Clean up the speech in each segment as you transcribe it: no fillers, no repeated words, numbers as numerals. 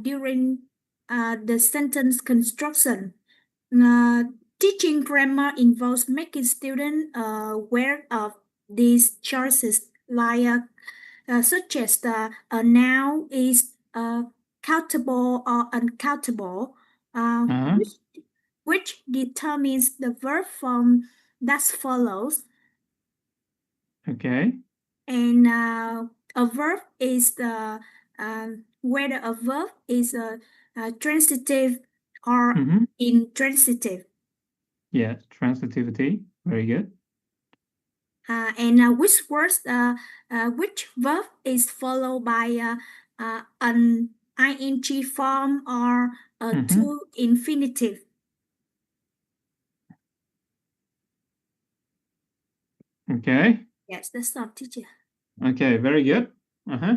during the sentence construction. Teaching grammar involves making students aware of these choices, like such as a noun is countable or uncountable, Uh-huh. which determines the verb form that follows. Okay. And a verb is whether a verb is transitive or Mm-hmm. intransitive. Yeah, transitivity. Very good. And which verb is followed by an ing form or a Mm-hmm. to infinitive. Okay. Yes, that's all, teacher. Okay, very good. Uh-huh.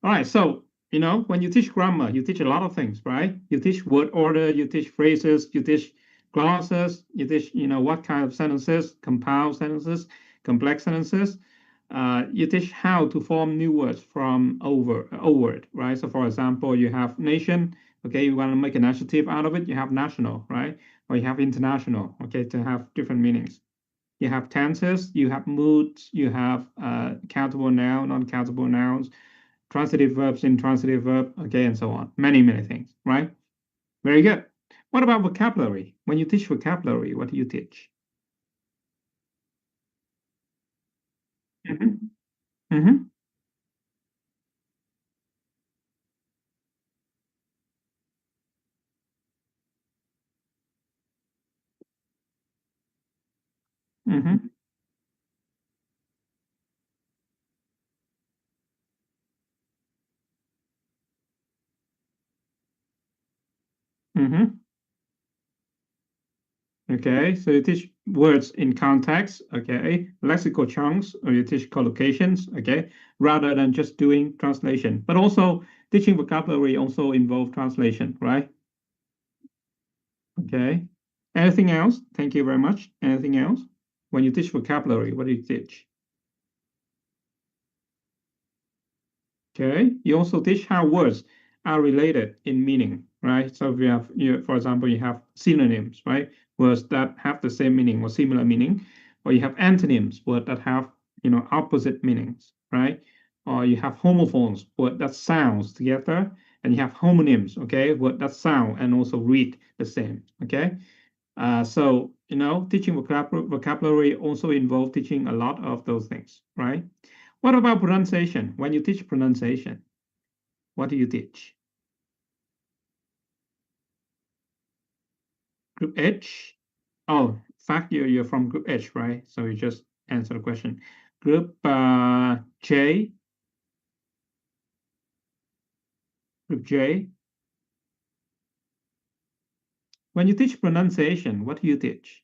All right. So, when you teach grammar, you teach a lot of things, right? You teach word order, you teach phrases, you teach clauses, you teach, what kind of sentences, compound sentences, complex sentences. You teach how to form new words from old word, right? So, for example, you have nation. Okay, you want to make an adjective out of it. You have national, right? Or you have international. Okay, to have different meanings. You have tenses, you have moods, you have countable noun, non-countable nouns, transitive verbs, intransitive verb, okay, and so on. Many, many things, right? Very good. What about vocabulary? When you teach vocabulary, what do you teach? Mm-hmm. Mm-hmm. Mm-hmm. Mm-hmm. Okay, so you teach words in context, okay, lexical chunks, or you teach collocations, okay, rather than just doing translation. But also teaching vocabulary also involve translation, right? Okay. Anything else? Thank you very much. Anything else? When you teach vocabulary, what do you teach? Okay. You also teach how words are related in meaning, right? So if for example, you have synonyms, right? Words that have the same meaning or similar meaning, or you have antonyms, words that have, opposite meanings, right? Or you have homophones, word that sounds together, and you have homonyms, okay, word that sound and also read the same, okay? So, teaching vocabulary also involves teaching a lot of those things, right? What about pronunciation? When you teach pronunciation, what do you teach? Group H? Oh, in fact, you're from Group H, right? So you just answer the question. Group J, Group J. When you teach pronunciation, what do you teach?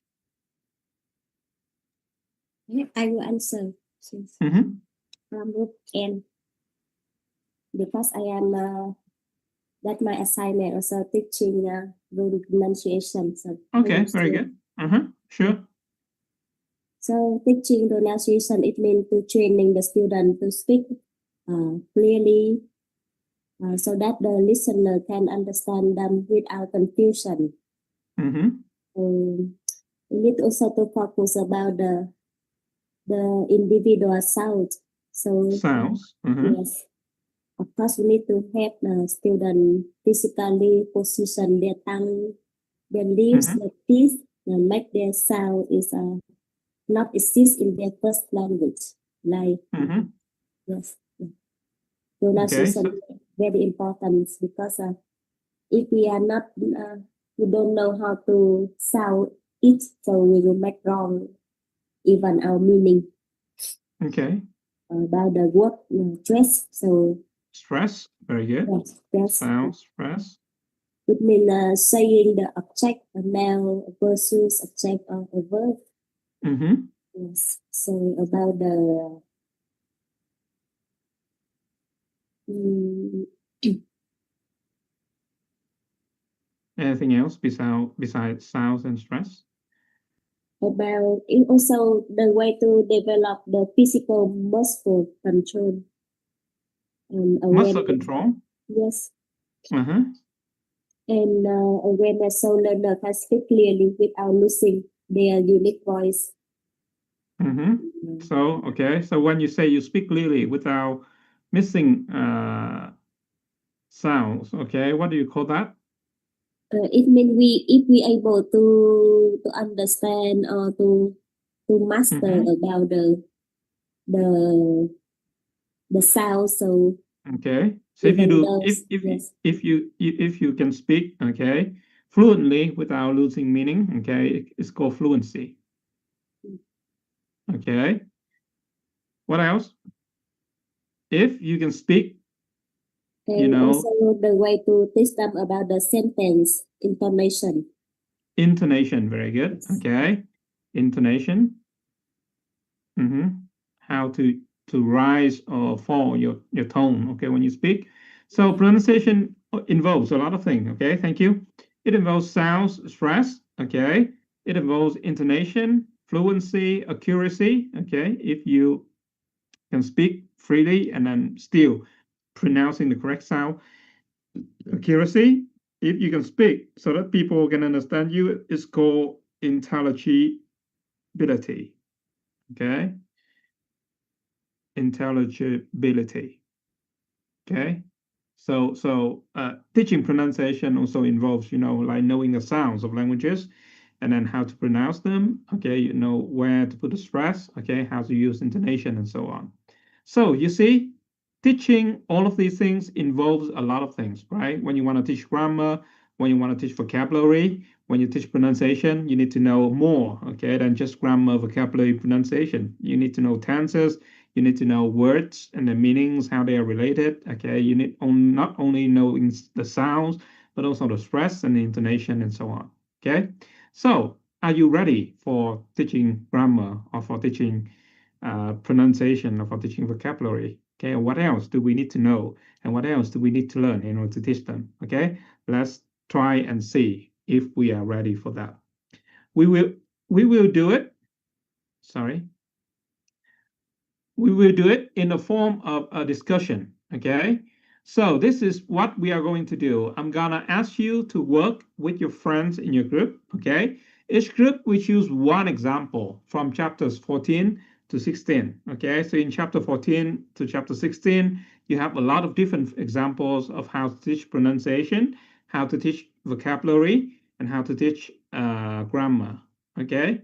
I will answer since Mm-hmm. from group N because I am that my assignment also teaching the pronunciation. So Okay, very good. Sure. So teaching pronunciation it means to training the student to speak clearly so that the listener can understand them without confusion. Mm-hmm. We need also to focus about the individual sound. So Sounds. Mm-hmm. yes, of course we need to help the student physically position their tongue, their lips, Mm-hmm. their teeth, and make their sound is not exist in their first language. Like Mm-hmm. yes, Okay. pronunciation is very important because if we are not, we don't know how to sound it, so we will make wrong even our meaning Okay. about the word dress. So Stress. Very good. yes, yes, Sound, stress. it means saying the object, a noun versus object of a verb. Mm-hmm. Yes. So about the mm, Anything else besides sounds and stress? about it also the way to develop the physical muscle control and Muscle awareness. control. Yes. Uh-huh. And awareness so learner can speak clearly without losing their unique voice. Mm-hmm. So, okay. So when you say you speak clearly without missing sounds, okay, what do you call that? It means if we able to understand or to master about the the sound. So okay. So if you even do, those, yes, if you can speak, okay, fluently without losing meaning, okay, it's called fluency. Okay. What else? If you can speak, and also the way to teach them about the sentence intonation. intonation, very good. Yes. Okay. Intonation. How to rise or fall your tone, okay, when you speak. So pronunciation involves a lot of things, okay? Thank you. It involves sounds, stress, okay? It involves intonation, fluency, accuracy, okay? If you can speak freely and then still pronouncing the correct sound, accuracy. If you can speak so that people can understand you, it's called intelligibility, okay? Intelligibility. Okay. So teaching pronunciation also involves, like knowing the sounds of languages and then how to pronounce them. Okay. You know where to put the stress. Okay. How to use intonation and so on. So you see, teaching all of these things involves a lot of things, right? When you want to teach grammar, when you want to teach vocabulary, when you teach pronunciation, you need to know more, okay, than just grammar, vocabulary, pronunciation. You need to know tenses, you need to know words and the meanings, how they are related, okay? You need not only knowing the sounds, but also the stress and the intonation and so on, okay? So are you ready for teaching grammar or for teaching pronunciation or for teaching vocabulary? Okay, and what else do we need to know? And what else do we need to learn in order to teach them? Okay, let's try and see if we are ready for that. We will we will do it. Sorry, we will do it in the form of a discussion. Okay, so this is what we are going to do. I'm gonna ask you to work with your friends in your group. Okay, each group we choose one example from chapters 14 to 16. Okay, so in chapter 14 to chapter 16, you have a lot of different examples of how to teach pronunciation, how to teach vocabulary, and how to teach grammar. Okay,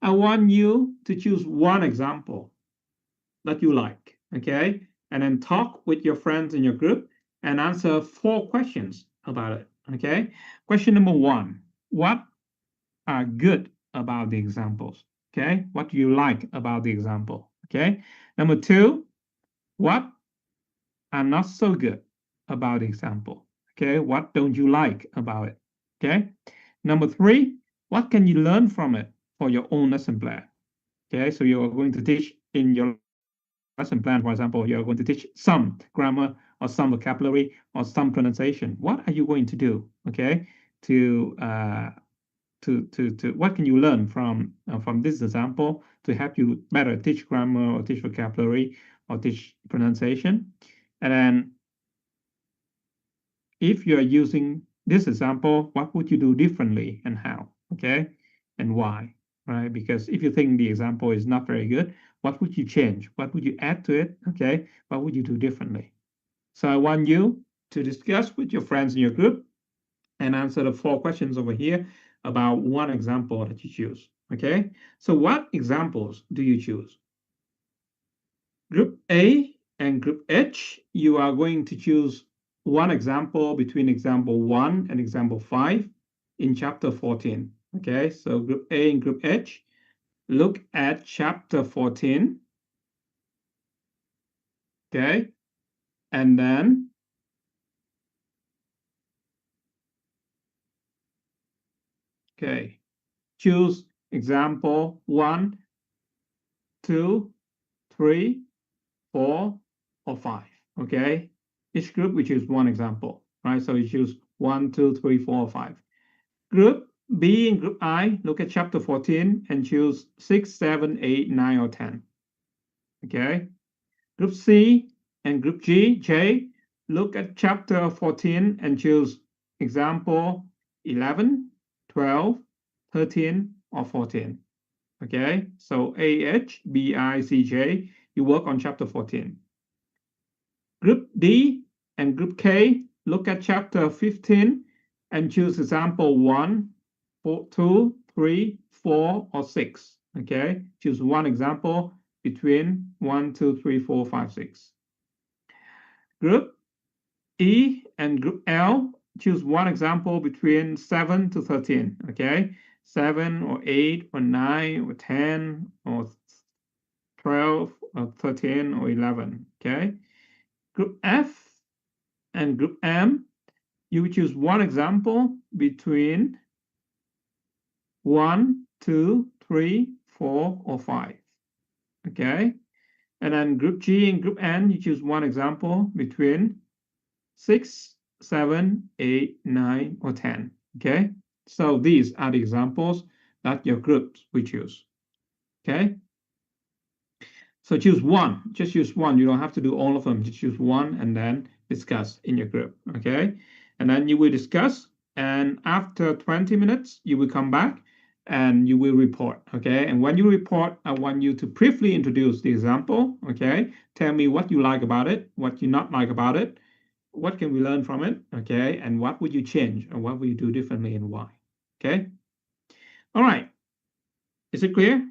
I want you to choose one example that you like, okay? And then talk with your friends in your group and answer 4 questions about it, okay? Question number 1, what are good about the examples, okay? What do you like about the example, okay? Number 2, what are not so good about the example, okay? What don't you like about it, okay? Number 3, what can you learn from it for your own lesson plan, okay? So you're going to teach in your lesson plan, for example, you're going to teach some grammar or some vocabulary or some pronunciation. What are you going to do, okay, to what can you learn from this example to help you better teach grammar or teach vocabulary or teach pronunciation? And then if you are using this example, what would you do differently and how? Okay, and why? Right? Because if you think the example is not very good, what would you change? What would you add to it? Okay, what would you do differently? So I want you to discuss with your friends in your group and answer the 4 questions over here about one example that you choose. Okay, so what examples do you choose? Group A and Group H, you are going to choose one example between example 1 and example 5 in chapter 14. Okay, so Group A and Group H, look at chapter 14. Okay, and then choose example 1, 2, 3, 4, or 5. Okay, each group we choose one example, right? So you choose 1, 2, 3, 4, or 5. Group B and Group I, look at chapter 14 and choose 6, 7, 8, 9, or 10. Okay. Group C and Group J, look at chapter 14 and choose example 11, 12, 13, or 14. Okay, so AHBICJ, you work on chapter 14. Group D and Group K, look at chapter 15 and choose example 1, 2, 3, 4, or 6. Okay, choose one example between 1, 2, 3, 4, 5, 6. Group E and Group L, choose one example between 7 to 13. Okay, 7 or 8 or 9 or 10 or 12 or 13 or 11. Okay, Group F and Group M, you would choose one example between 1, 2, 3, 4, or 5. Okay, and then Group G and Group N, you choose one example between 6, 7, 8, 9, or 10. Okay, so these are the examples that your groups will choose. Okay, so choose one, just choose one. You don't have to do all of them, just choose one and then discuss in your group. Okay, and then you will discuss, and after 20 minutes, you will come back and you will report. Okay, and when you report, I want you to briefly introduce the example. Okay, tell me what you like about it, what you not like about it, what can we learn from it, okay, and what would you change or what would you do differently and why. Okay, all right, is it clear?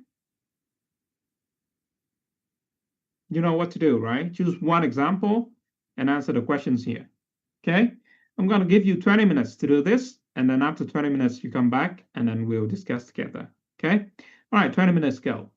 You know what to do, right? Choose one example and answer the questions here. Okay, I'm going to give you 20 minutes to do this, and then after 20 minutes you come back and then we'll discuss together. Okay, all right, 20 minutes, go.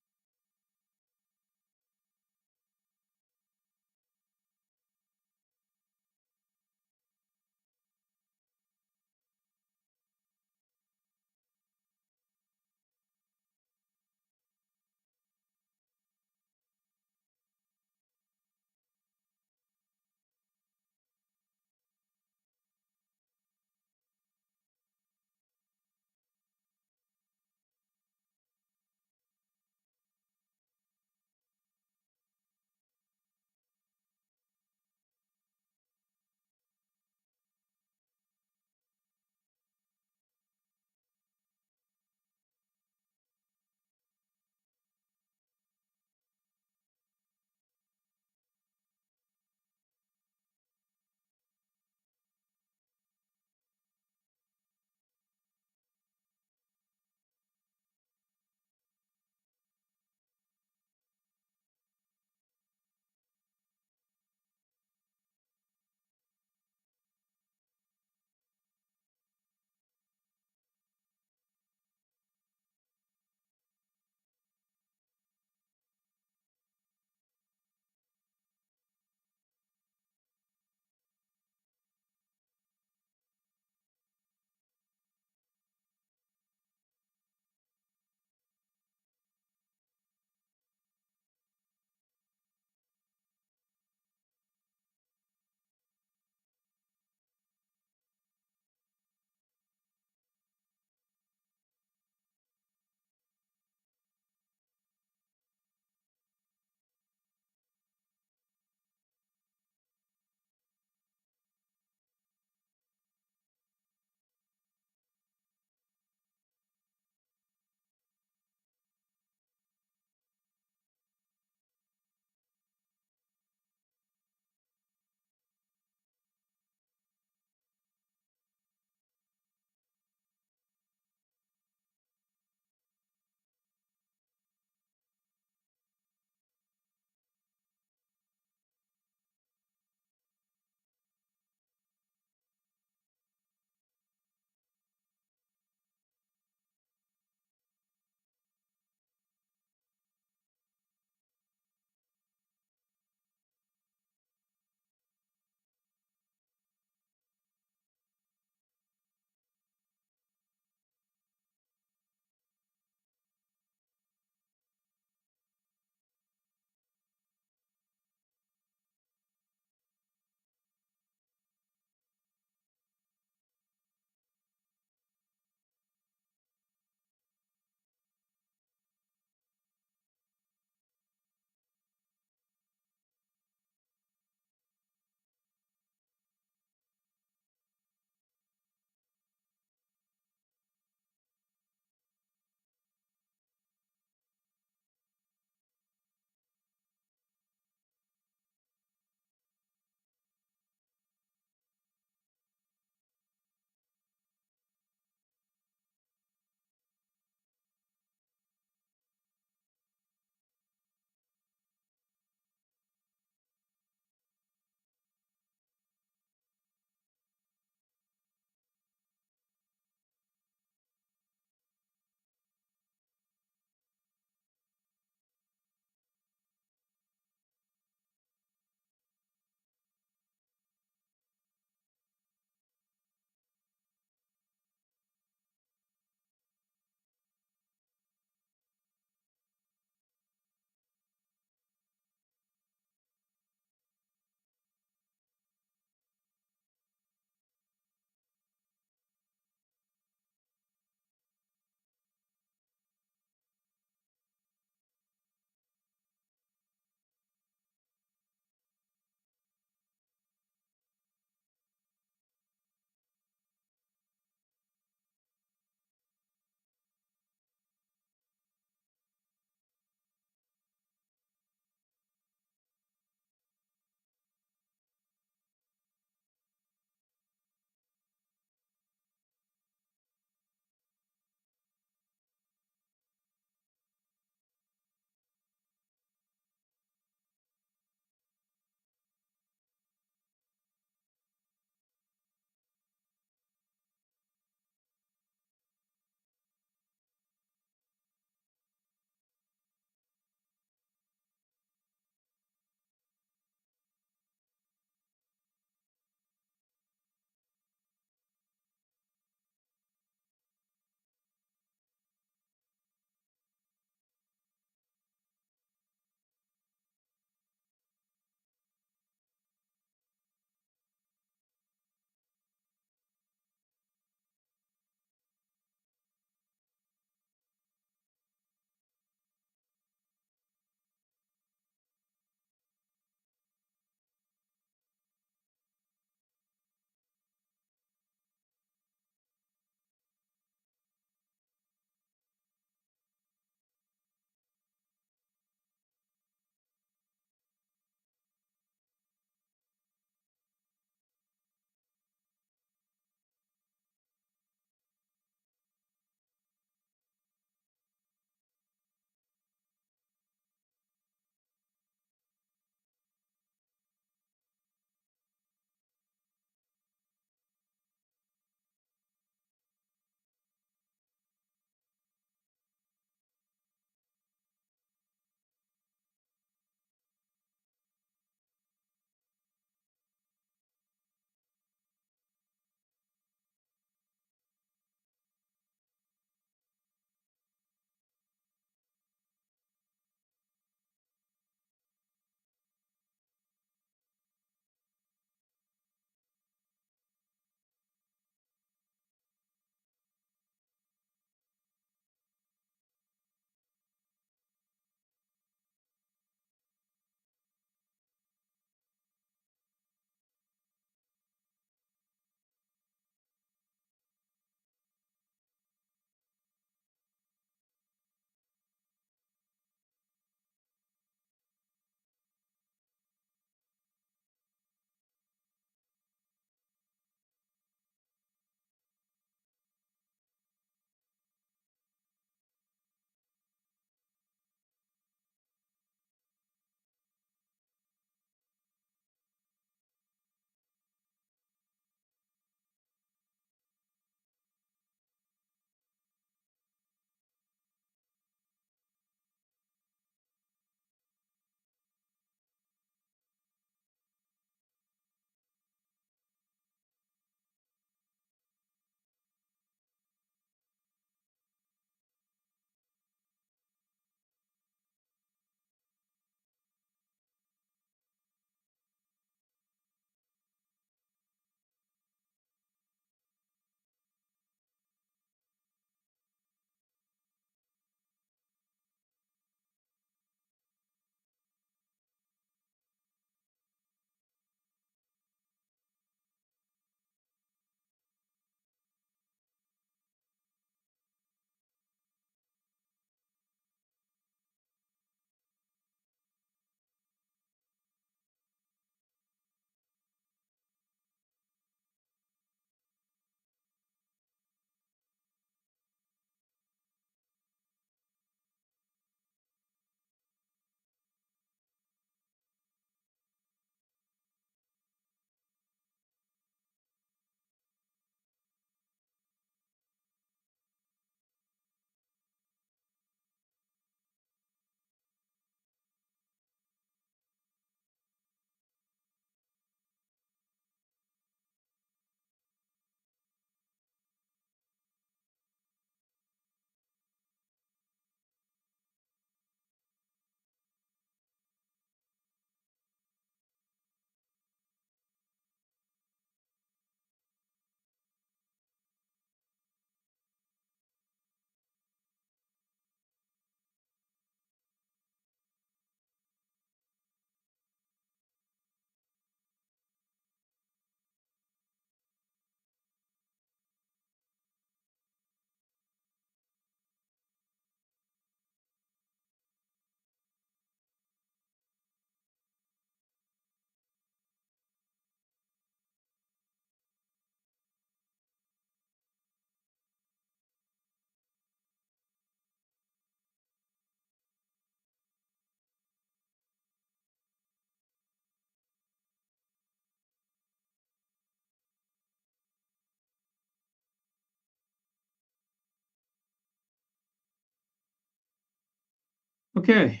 Okay,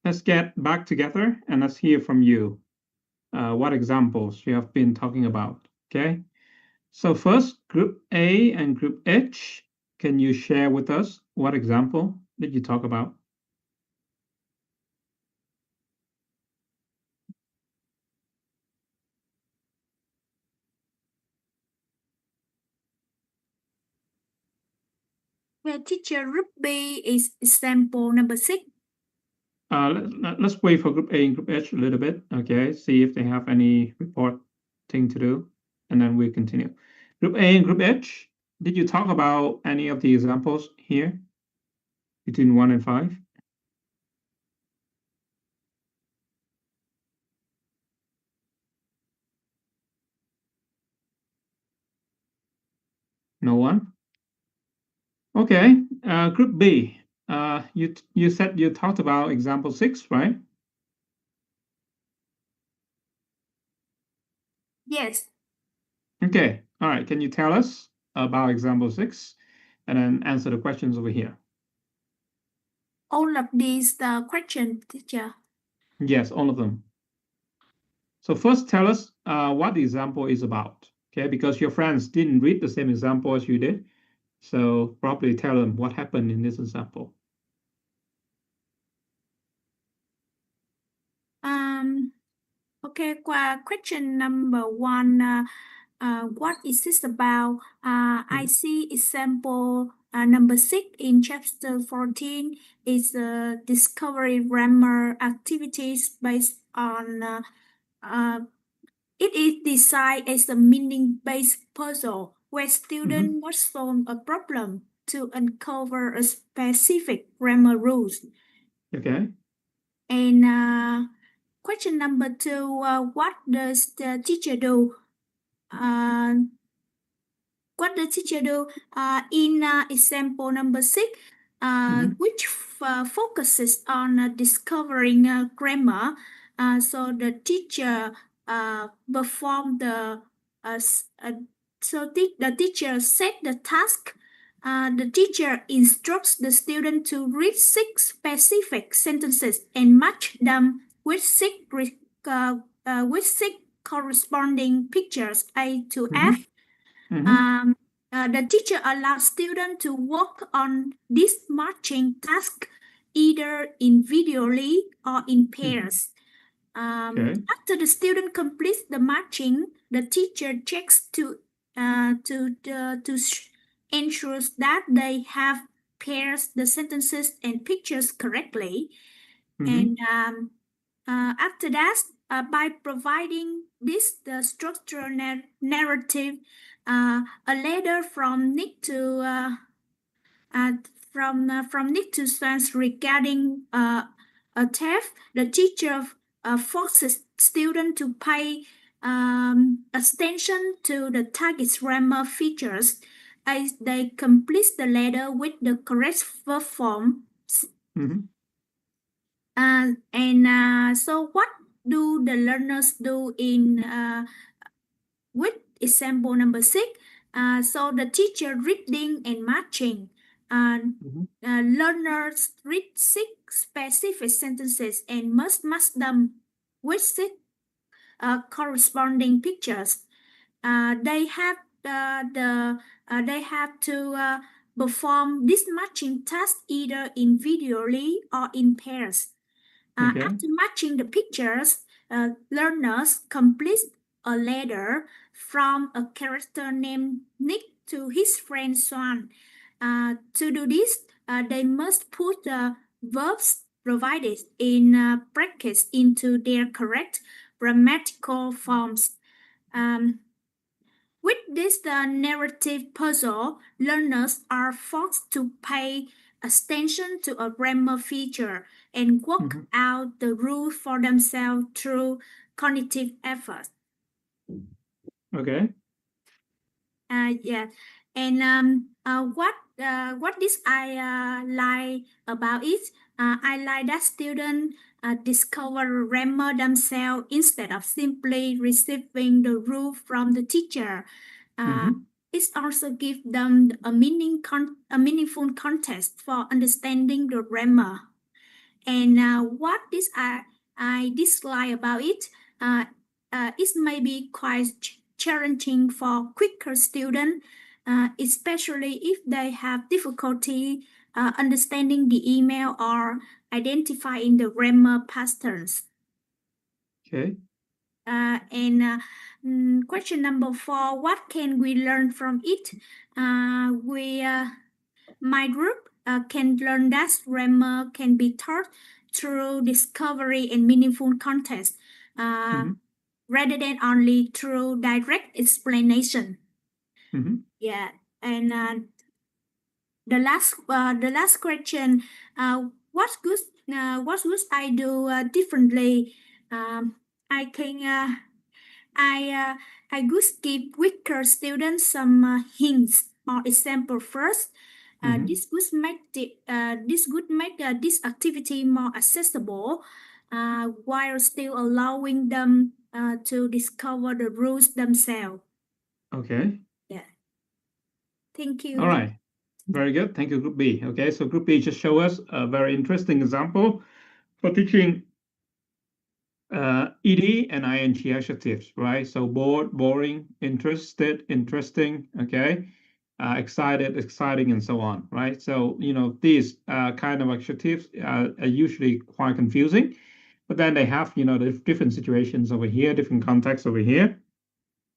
let's get back together and let's hear from you. What examples you have been talking about, okay? So first, Group A and Group H, can you share with us what example did you talk about? Well, teacher, Group B is example number 6. Let's wait for Group A and Group H a little bit, okay? See if they have any reporting to do, and then we continue. Group A and Group H, did you talk about any of the examples here between 1 and 5? No one? Okay, Group B, you said you talked about example 6, right? Yes. Okay, all right. Can you tell us about example 6 and then answer the questions over here? All of these questions, teacher. Yes, all of them. So first tell us what the example is about, okay? Because your friends didn't read the same example as you did. So probably tell them what happened in this example. Okay, question number 1. What is this about? I see example number 6 in chapter 14 is discovery grammar activities based on it is designed as a meaning-based puzzle where students must solve a problem to uncover a specific grammar rules. Okay. And question number 2, what does the teacher do? What the teacher do in example number 6, which focuses on discovering grammar. So the teacher perform the the teacher set the task. The teacher instructs the student to read 6 specific sentences and match them with 6 corresponding pictures A to F. The teacher allows students to work on this matching task either individually or in pairs. Okay. After the student completes the matching, the teacher checks to ensure that they have pairs the sentences and pictures correctly. And after that, by providing this the structural narrative, a letter from Nick to Science regarding a theft, the teacher forces students to pay attention to the target's grammar features as they complete the letter with the correct verb form. So what do the learners do in with example number 6? So the teacher reading and matching. Learners read 6 specific sentences and must match them with 6 corresponding pictures. They have to perform this matching task either individually or in pairs. After matching the pictures, learners complete a letter from a character named Nick to his friend Swan. To do this, they must put the verbs provided in brackets into their correct grammatical forms. With this narrative puzzle, learners are forced to pay attention to a grammar feature and work out the rules for themselves through cognitive effort. Okay. Yeah, and what this I like about it, I like that students discover grammar themselves instead of simply receiving the rule from the teacher. It also gives them a meaningful context for understanding the grammar. And what I dislike about it, it may be quite challenging for quicker students, especially if they have difficulty understanding the email or identifying the grammar patterns. Okay. Question number 4, what can we learn from it? My group can learn that grammar can be taught through discovery and meaningful context, rather than only through direct explanation. Yeah, and the last question, what would I do differently? I can I would give weaker students some hints or example first. This would make this activity more accessible, while still allowing them to discover the rules themselves. Okay. Yeah. Thank you. All right. Very good. Thank you, Group B. Okay, so Group B just show us a very interesting example for teaching ED and ING adjectives, right? So bored, boring, interested, interesting, okay? Excited, exciting, and so on, right? So, these kind of adjectives are usually quite confusing, but then they have, the different situations over here, different contexts over here.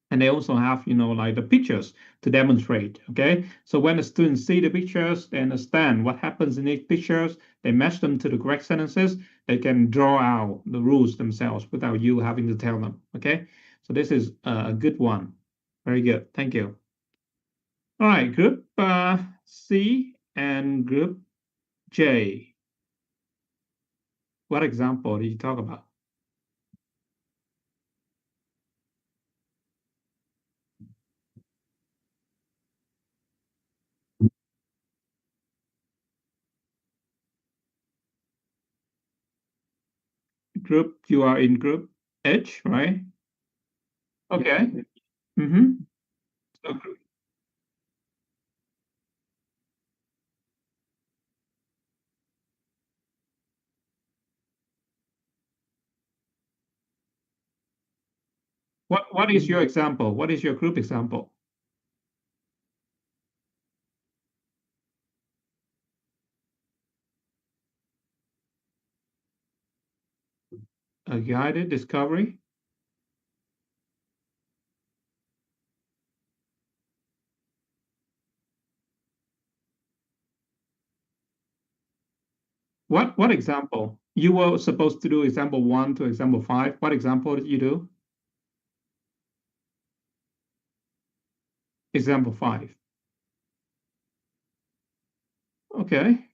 And they also have, like the pictures to demonstrate, okay? So when the students see the pictures, they understand what happens in these pictures, they match them to the correct sentences, they can draw out the rules themselves without you having to tell them, okay? So this is a good one. Very good, thank you. All right, group C and group J. What example did you talk about? Group, you are in group H, right? Okay. So what is your example? What is your group example? A guided discovery? What example? You were supposed to do example 1 to example 5. What example did you do? Example 5. Okay.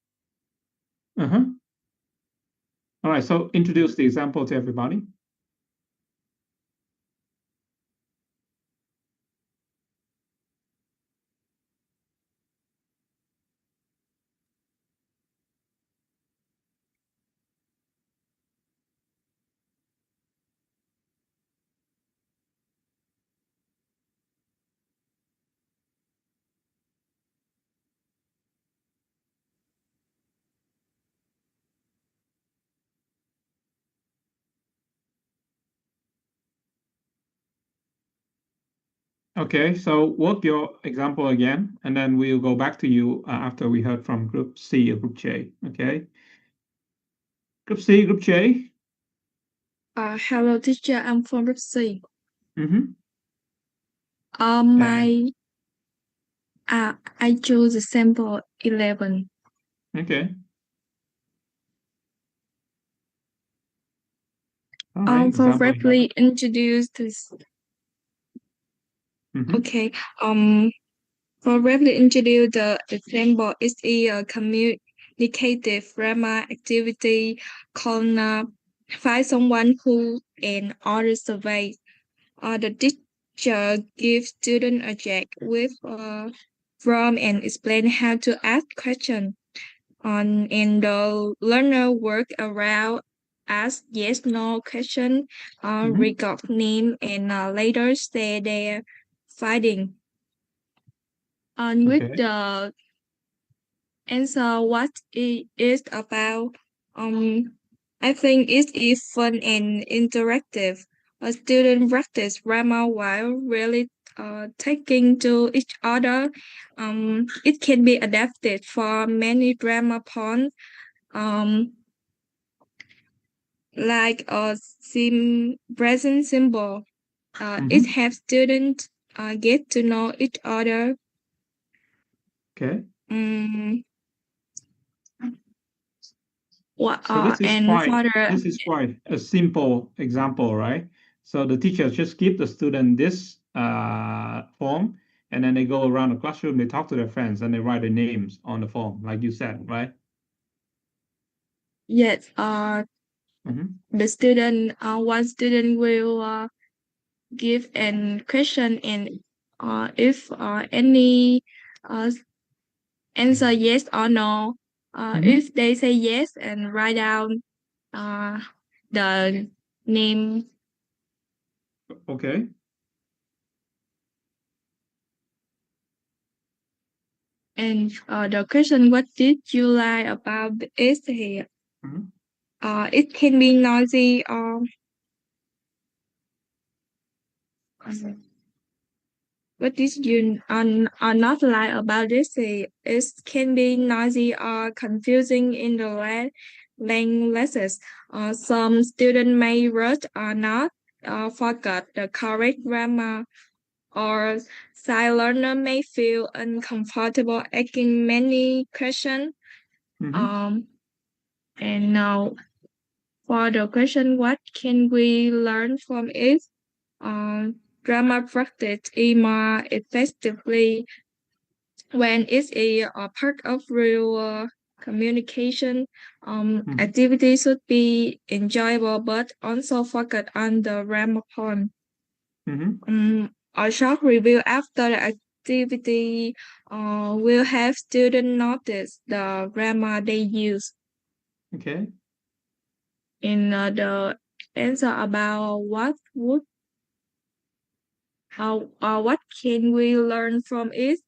Uh-huh. All right, so introduce the example to everybody. Okay, so work your example again, and then we'll go back to you after we heard from group C or group J, okay? Group C, group J? Hello, teacher. I'm from group C. Mm-hmm. I chose the sample 11. Okay. All right, For rapidly introduce this. Okay. For rapidly introduce the example is a communicative grammar activity called find someone who and other survey. The teacher gives student a check with from and explain how to ask questions. And the learner work around ask yes no question record name and later say their finding. With the answer what it is about I think it is fun and interactive. A student practice grammar while really taking to each other. It can be adapted for many grammar points. Like a present symbol. It helps students get to know each other. Okay. So this is quite a simple example, right? So the teachers just give the student this form, and then they go around the classroom, they talk to their friends, and they write their names on the form, like you said, right? Yes. The student, one student will give a question, and if any answer yes or no, if they say yes, and write down the name. Okay. And the question, what did you like about the essay? It can be noisy or what did you are not like about this? It can be noisy or confusing in the languages. Some students may rush or not forget the correct grammar, or some learner may feel uncomfortable asking many questions. And now for the question, what can we learn from it? Grammar practice is more effectively when it's a part of real communication. Activity should be enjoyable, but also focus on the grammar point. A short review after the activity will have students notice the grammar they use. Okay. In the answer about what can we learn from it?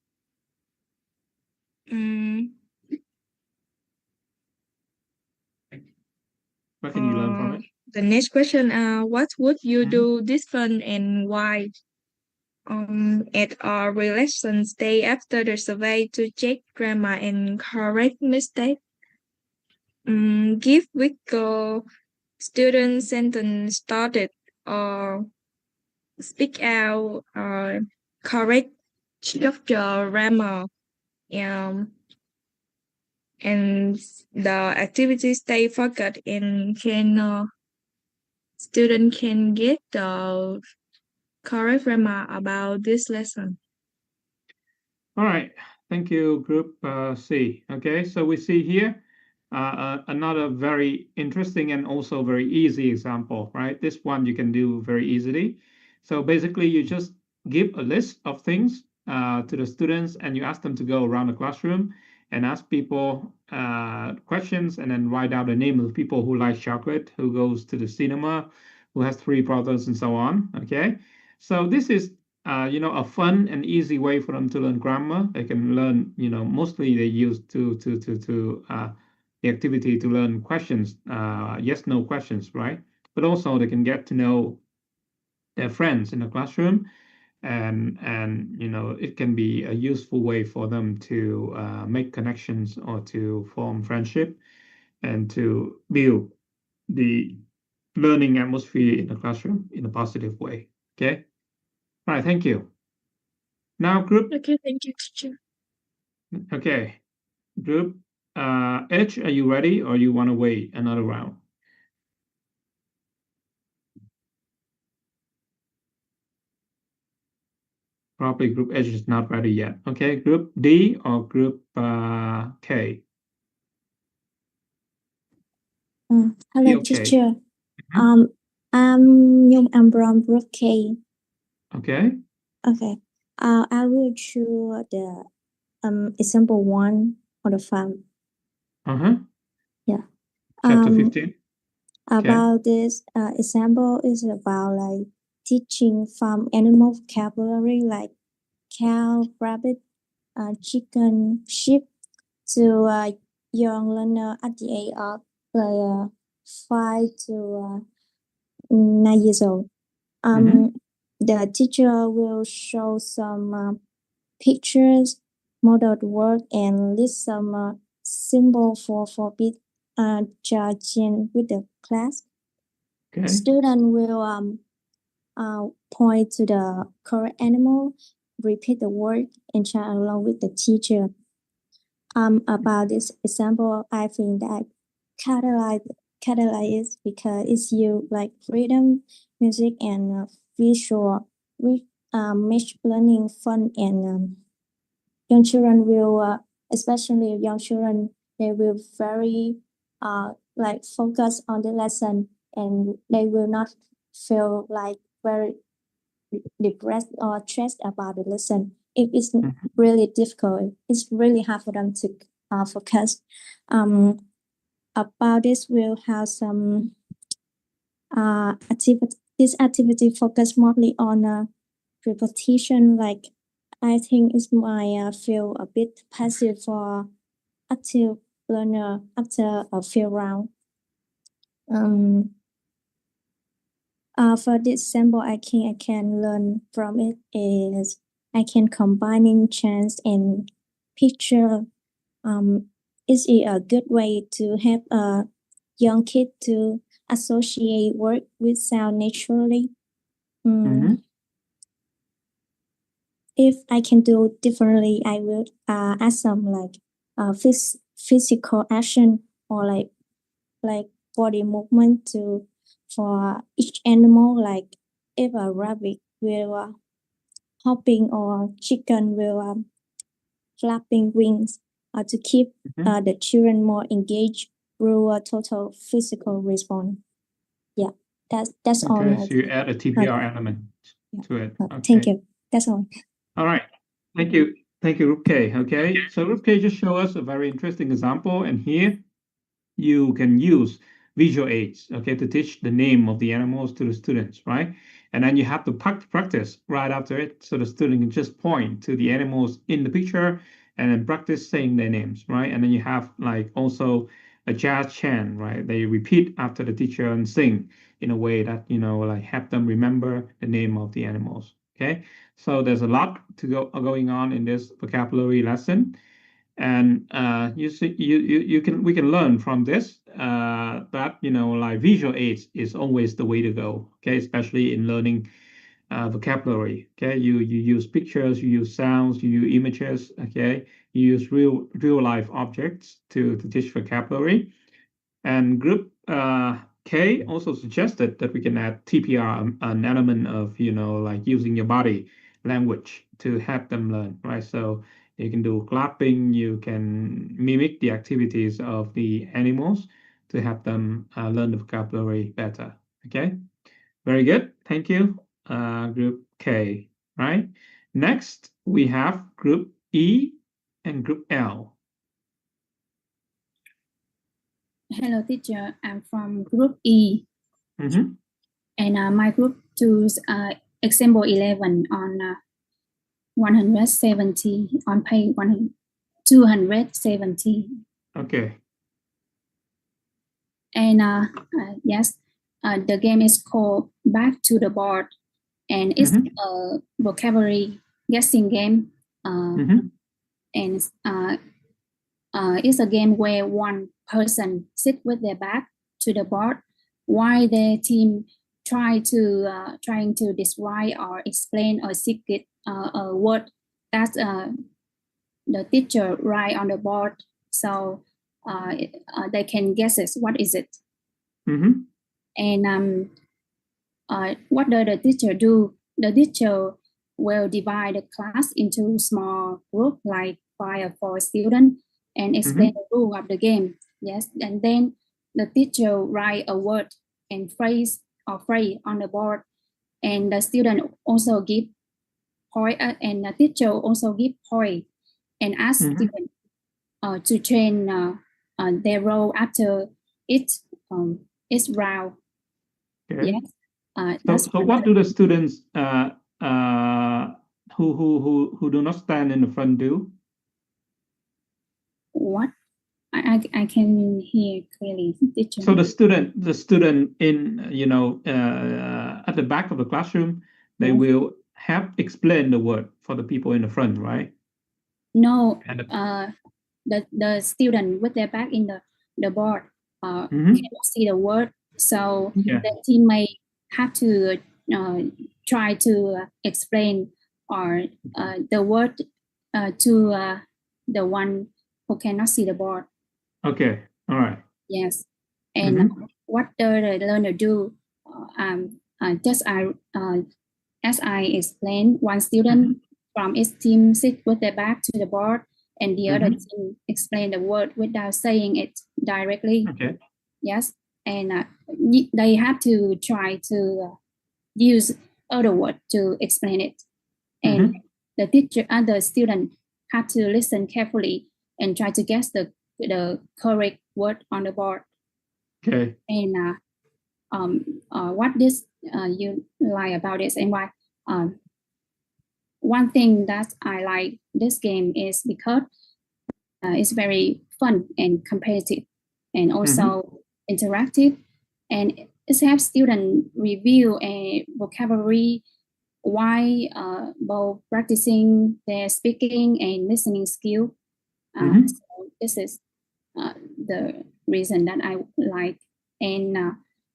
What can you learn from it? The next question, what would you do different and why? At our relations day after the survey to check grammar and correct mistake. Give week student sentence started or speak out correct structure grammar, and the activities stay focused and can student can get the correct grammar about this lesson. All right. Thank you, Group C. Okay, so we see here another very interesting and also very easy example, right? This one you can do very easily. So basically, you just give a list of things to the students, and you ask them to go around the classroom and ask people questions, and then write out the name of the people who like chocolate, who goes to the cinema, who has three brothers, and so on. Okay, so this is a fun and easy way for them to learn grammar. They can learn, mostly they use the activity to learn questions, yes, no questions, right? But also they can get to know their friends in the classroom, and it can be a useful way for them to make connections or to form friendship and to build the learning atmosphere in the classroom in a positive way. Okay. All right. Thank you. Now, Group. Okay, thank you, teacher. Okay, Group H, are you ready, or you want to wait another round? Probably Group H is not ready yet. Okay, Group D or Group K? Hello, teacher. I'm from Group K. Okay. Okay. I will choose the example 1 on the farm. Yeah. Chapter 15. About this example is about like teaching farm animal vocabulary like cow, rabbit, chicken, sheep to young learner at the age of like 5 to 9 years old. The teacher will show some pictures, modeled work, and list some symbol for bit judging with the class. Okay. Student will point to the correct animal, repeat the word, and chant along with the teacher. About this example, I think that catalyze because it's you like freedom, music, and visual, which make learning fun and young children will, especially young children, they will very like focus on the lesson and they will not feel like very depressed or stressed about the lesson. If it's really difficult, it's really hard for them to focus. About this, we'll have some activity. This activity focus mostly on repetition. Like I think it might feel a bit passive for active learner after a few rounds. For this sample, I can learn from it is I can combining chants and picture. Is it a good way to help a young kid to associate word with sound naturally? If I can do differently, I will add some like physical action or like body movement to for each animal. Like if a rabbit will hopping or chicken will flapping wings to keep the children more engaged through a total physical response. Yeah, that's all. Okay, so you add a TPR element to it. Okay. Thank you. That's all. All right. Thank you. Thank you, Group K. Okay, so Group K just show us a very interesting example, and here you can use visual aids, okay, to teach the name of the animals to the students, right? And then you have to practice right after it, so the student can just point to the animals in the picture and then practice saying their names, right? And then you have like also a jazz chant, right? They repeat after the teacher and sing in a way that, you know, like have them remember the name of the animals, okay? So there's a lot going on in this vocabulary lesson. And we can learn from this that, you know, like visual aids is always the way to go, okay, especially in learning vocabulary. Okay, you use pictures, you use sounds, you use images, okay, you use real life objects to teach vocabulary. And Group K also suggested that we can add TPR, an element of, you know, like using your body language to help them learn, right? So you can do clapping, you can mimic the activities of the animals to help them learn the vocabulary better. Okay, very good. Thank you, Group K, right? Next, we have Group E and Group L. Hello, teacher. I'm from Group E. And my group choose example 11 on 170 on page 270. Okay. And yes, the game is called Back to the Board, and it's a vocabulary guessing game. And it's a game where one person sit with their back to the board while their team trying to describe or explain a secret a word that the teacher write on the board, so they can guess it. What is it? And what does the teacher do? The teacher will divide the class into small group, like 5 or 4 students, and explain the rule of the game. Yes, and then the teacher write a word and phrase on the board, and the student also give point, and the teacher also give point, and ask student to change their role after each round. Okay. Yes. So what do the students who do not stand in the front do? What? I can hear clearly, teacher. So the student in, you know, at the back of the classroom, they Yes. will have explain the word for the people in the front, right? No, And the student with their back in the board Mhm. cannot see the word, so Yeah. the team may have to try to explain or the word to the one who cannot see the board. Okay. All right. Yes, and what the learner do? Just as I explained, one student from each team sit with their back to the board, and the other team explain the word without saying it directly. Okay. Yes, and they have to try to use other word to explain it, and the teacher and the student have to listen carefully and try to guess the correct word on the board. Okay. And what this you like about this and why? One thing that I like this game is because it's very fun and competitive, and also interactive, and it helps students review a vocabulary while both practicing their speaking and listening skill. So this is the reason that I like, and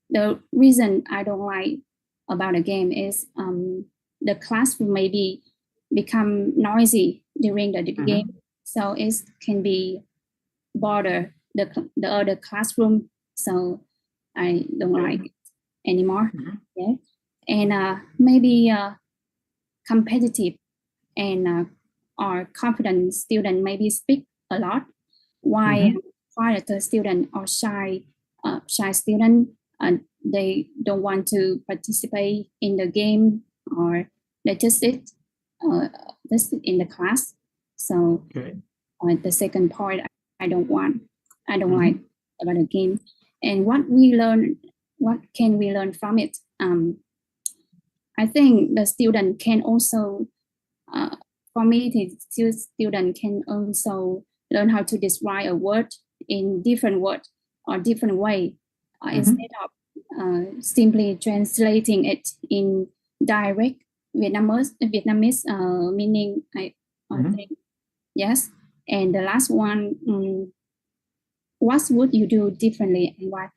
the reason I don't like about the game is the classroom maybe become noisy during the game, so it can be bother the other classroom, so I don't like it anymore. Yeah, and maybe competitive and or confident student maybe speak a lot, while quieter student or shy student they don't want to participate in the game, or they just sit in the class. So the second part I don't like about the game. And what can we learn from it? I think the student can also for me, the student can also learn how to describe a word in different word or different way, instead of simply translating it in direct Vietnamese meaning. I think yes. And the last one, what would you do differently and why?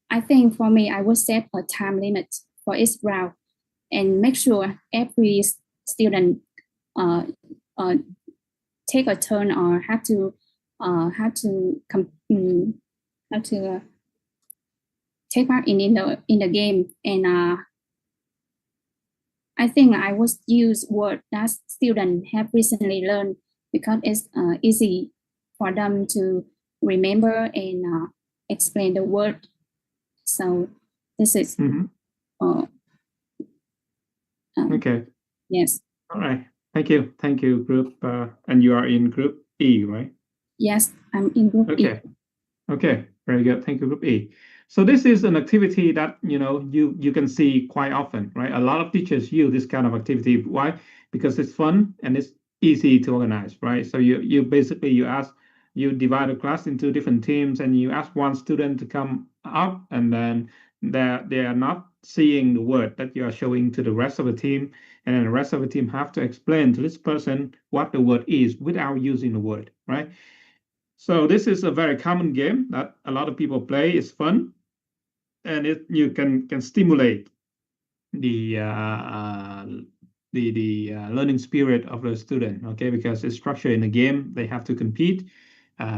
I think for me, I would set a time limit for each round and make sure every student take a turn or have to take part in the game. And I think I would use word that students have recently learned because it's easy for them to remember and explain the word. So this is okay. Yes. All right. Thank you, group. And you are in group E, right? Yes, I'm in group E. Okay, very good. Thank you, group E. So this is an activity that you can see quite often, right? A lot of teachers use this kind of activity. Why? Because it's fun and it's easy to organize, right? So you basically you divide a class into different teams, and you ask one student to come up, and then they are not seeing the word that you are showing to the rest of the team, and then the rest of the team have to explain to this person what the word is without using the word, right? So this is a very common game that a lot of people play. It's fun, and you can stimulate the learning spirit of the student. Okay, because it's structured in a game. They have to compete.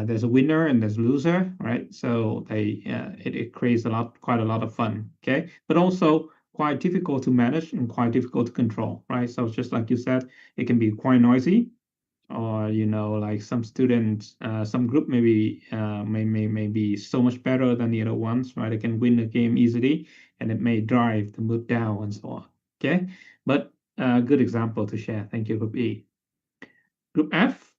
There's a winner and there's a loser, right? So it creates quite a lot of fun. Okay, but also quite difficult to manage and quite difficult to control, right? So just like you said, it can be quite noisy, or like some students, some group maybe may be so much better than the other ones, right? They can win the game easily, and it may drive the mood down and so on. Okay, but good example to share. Thank you, group E. Group F.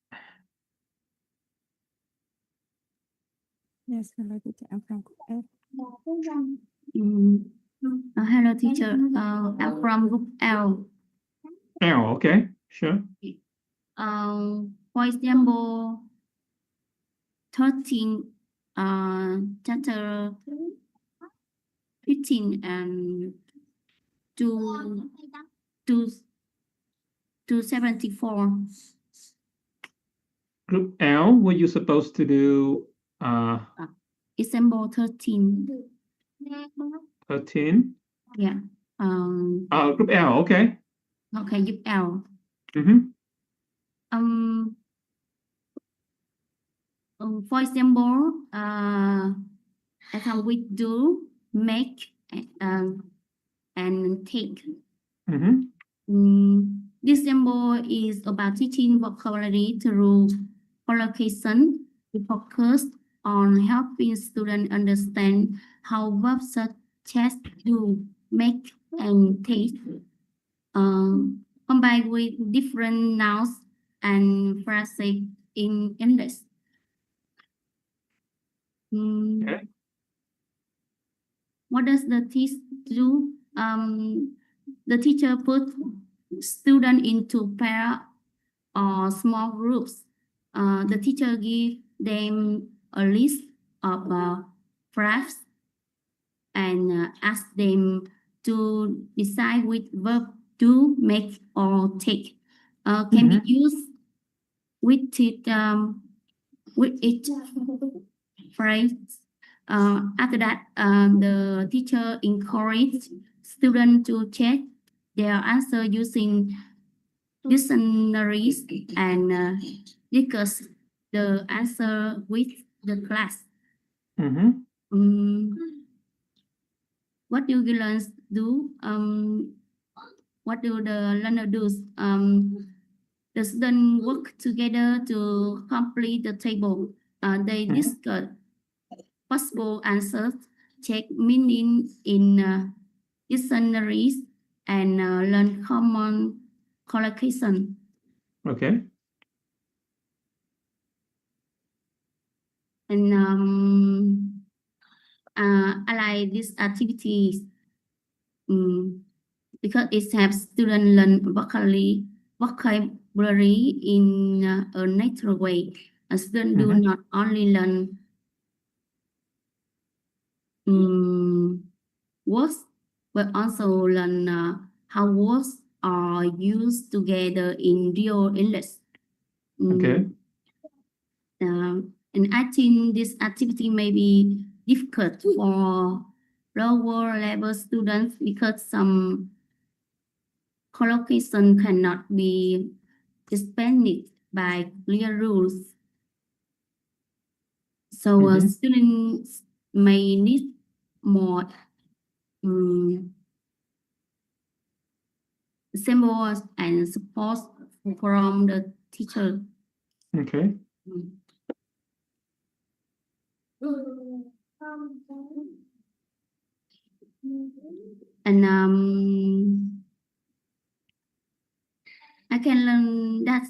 Yes, hello teacher. I'm from group F. Hello teacher. I'm from group L. L. Okay, sure. For example, 13, chapter 15 and to 74. Group L, were you supposed to do Example 13. 13? Yeah. Group L, okay. Okay, group L. For example, as we do, make, and take. This example is about teaching vocabulary through collocation. We focus on helping students understand how verbs such as do, make, and take combined with different nouns and phrases in English. Okay. What does the teacher do? The teacher put students into pair or small groups. The teacher gives them a list of phrases and ask them to decide which verb do, make, or take can be used with each phrase. After that, the teacher encouraged students to check their answer using dictionaries and discuss the answer with the class. What do the learners do? What do the learner do? The students work together to complete the table. They discuss possible answers, check meaning in dictionaries, and learn common collocation. Okay. And I like these activities because it helps students learn vocabulary in a natural way. Students do not only learn words, but also learn how words are used together in real English. Okay. And I think this activity may be difficult for lower level students because some collocation cannot be explained by clear rules. So students may need more symbols and support from the teacher. Okay. And I can learn that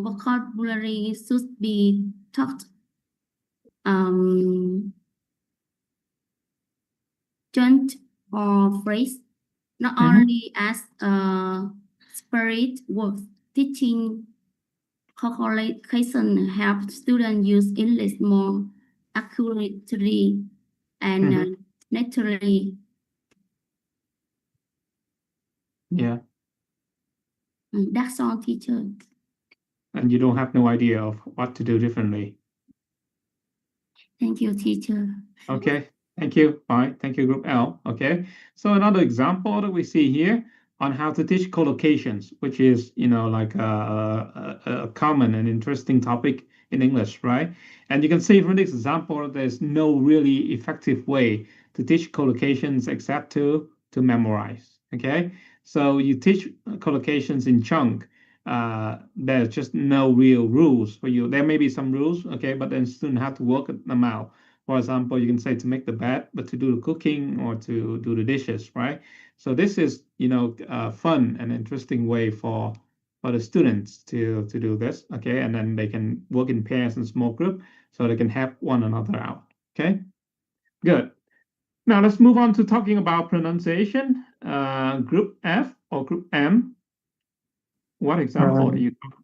vocabulary should be taught joint or phrase, not only as separate words. Teaching collocation helps students use English more accurately and naturally. Yeah. That's all, teacher. And you don't have no idea of what to do differently. Thank you, teacher. Okay. Thank you. Fine. Thank you, Group L. Okay. So another example that we see here on how to teach collocations, which is, like a common and interesting topic in English, right? And you can see from this example, there's no really effective way to teach collocations except to memorize. Okay. So you teach collocations in chunk. There's just no real rules for you. There may be some rules, okay, but then students have to work them out. For example, you can say to make the bed, but to do the cooking or to do the dishes, right? So this is, a fun and interesting way for the students to do this, okay? And then they can work in pairs and small group so they can help one another out, okay? Good. Now let's move on to talking about pronunciation. Group F or Group M. What example do you talk?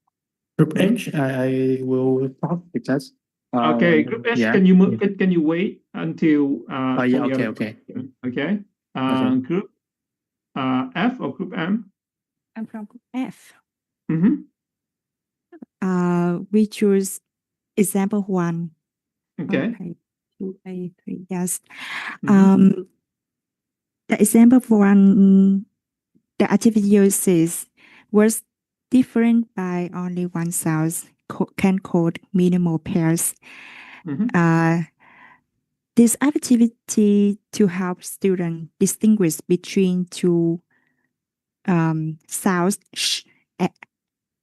Group H, I will talk because Okay, Group H, yeah. can you move? Can you wait until Oh, yeah, okay. Okay. Okay. Group F or Group M? I'm from group F. Mm-hmm. We choose example 1. Okay. Okay. 2A3. Yes. Mhm. The example 1, the activity uses words different by only one sound can code minimal pairs. Mhm. This activity to help students distinguish between two sounds sh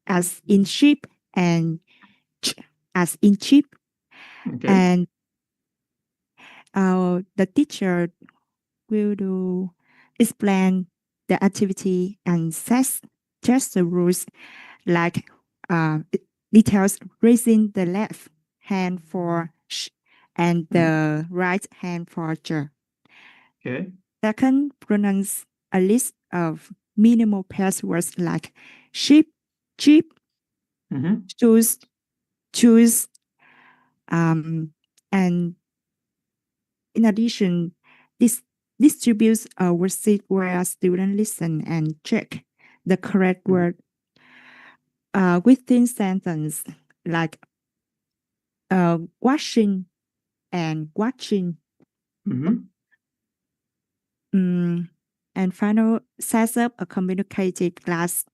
as in sheep and ch as in cheap. Okay. And the teacher will explain the activity and test the rules like details raising the left hand for sh and the right hand for j. Okay. Second, pronounce a list of minimal pairs words like sheep, cheap, Mm-hmm. choose, and in addition, this distributes a worksheet where students listen and check the correct word within sentence, like washing and watching. Mm-hmm. And final, sets up a communicative class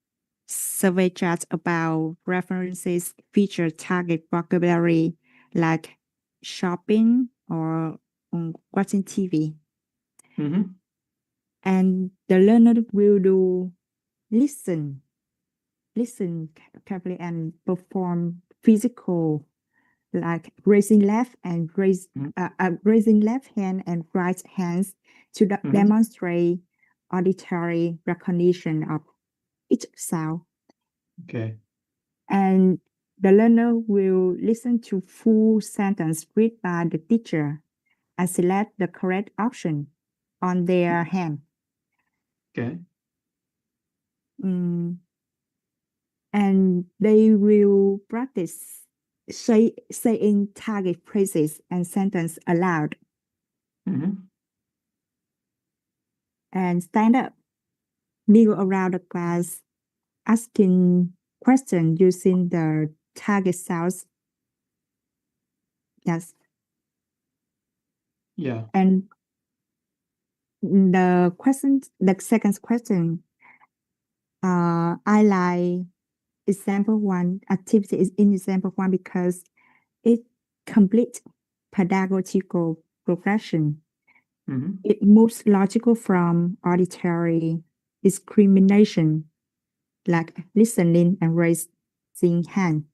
survey chat about references, feature, target vocabulary like shopping or watching TV. Mm-hmm. And the learner will do listen carefully and perform physical like raising left hand and right hands to demonstrate auditory recognition of each sound. Okay. And the learner will listen to full sentence read by the teacher and select the correct option on their hand. Okay. And they will practice saying target phrases and sentence aloud. And stand up, kneel around the class, asking questions using the target sounds. Yes. Yeah. And the second question, I like example 1, activity is in example 1 because it complete pedagogical progression. It moves logical from auditory discrimination, like listening and raising hand,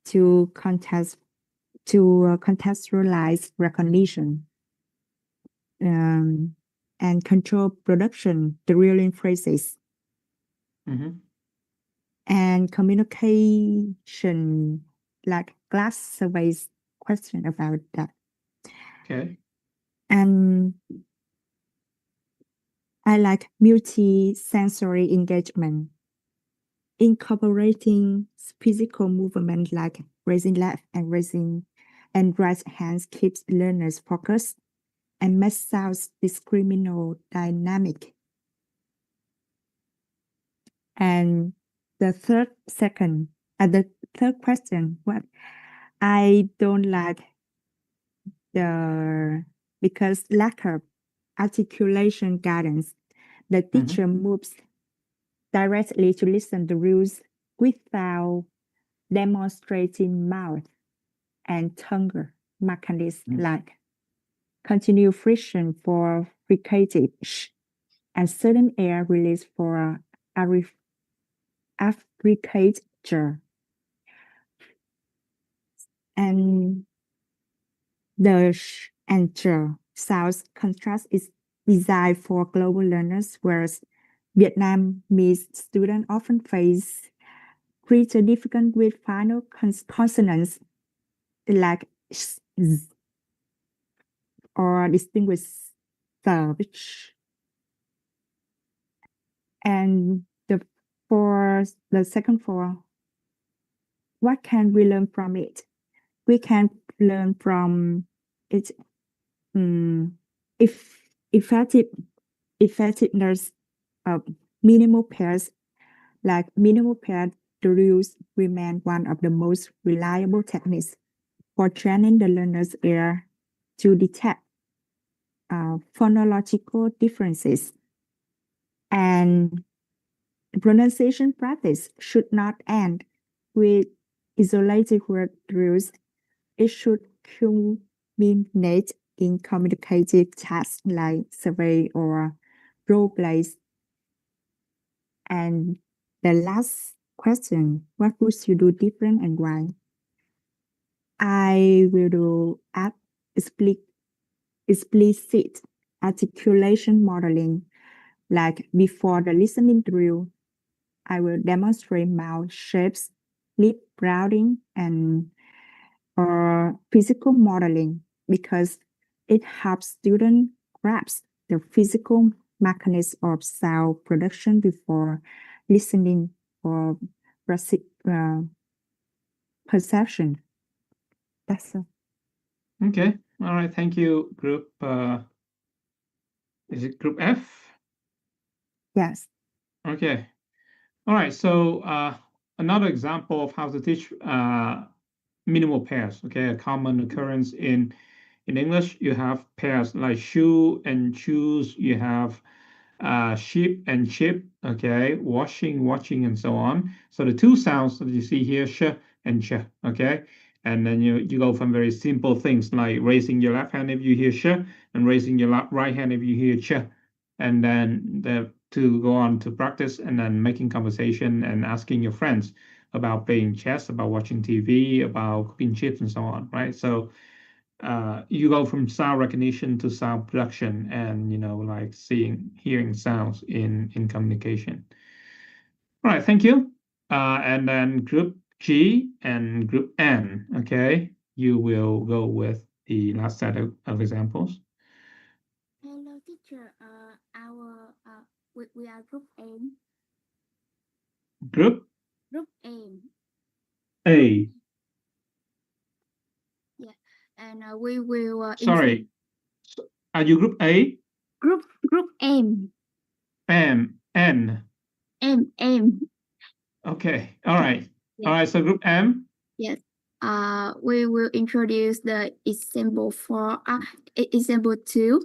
to contextualize recognition, and control production, drilling phrases, and communication, like class surveys question about that. Okay. And I like multi-sensory engagement, incorporating physical movement like raising left and raising and right hands keeps learners focused and makes sounds discriminal dynamic. And the third question, what I don't like because lack of articulation guidance, the teacher moves directly to listen the rules without demonstrating mouth and tongue mechanisms like continued friction for fricative sh and sudden air release for affricature. And the sh and j sounds contrast is designed for global learners, whereas Vietnamese students often face greater difficulty with final consonants like sh, z, or distinguish which. And for the second four, what can we learn from it? we can learn from its if effectiveness of minimal pairs. Like minimal pair drills remain one of the most reliable techniques for training the learner's ear to detect phonological differences. And pronunciation practice should not end with isolated word drills. It should culminate in communicative tasks like survey or role plays. And the last question, what would you do different and why? I will do explicit articulation modeling. Like before the listening drill, I will demonstrate mouth shapes, lip rounding, and physical modeling because it helps students grasp the physical mechanism of sound production before listening or perception. That's all. Okay. All right. Thank you, group. Is it group F? Yes. Okay. All right. So another example of how to teach minimal pairs. Okay, a common occurrence in English, you have pairs like shoe and shoes. You have sheep and chip. Okay, washing, watching, and so on. So the two sounds that you see here, sh and ch. Okay, and then you go from very simple things like raising your left hand if you hear sh, and raising your right hand if you hear ch, and then to go on to practice and then making conversation and asking your friends about playing chess, about watching TV, about cooking chips, and so on, right? So you go from sound recognition to sound production, and like hearing sounds in communication. All right, thank you. And then group G and group N. Okay, you will go with the last set of examples. Hello, teacher. We are group M. Group Group M. A. Yeah, and we will. Sorry, are you group A? Group M. M. N. M. Okay. All right. Yeah. All right. So group M. Yes. We will introduce the example for example 2.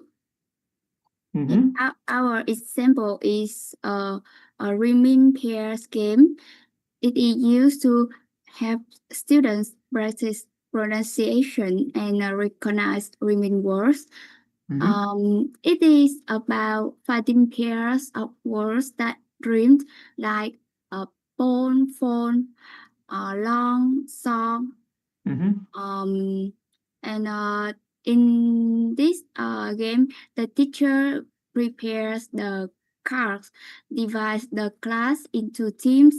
Mm-hmm. Our example is a rhyming pairs game. It is used to help students practice pronunciation and recognize rhyming words. It is about finding pairs of words that rhyme, like bone, phone, long, song. And in this game, the teacher prepares the cards, divides the class into teams,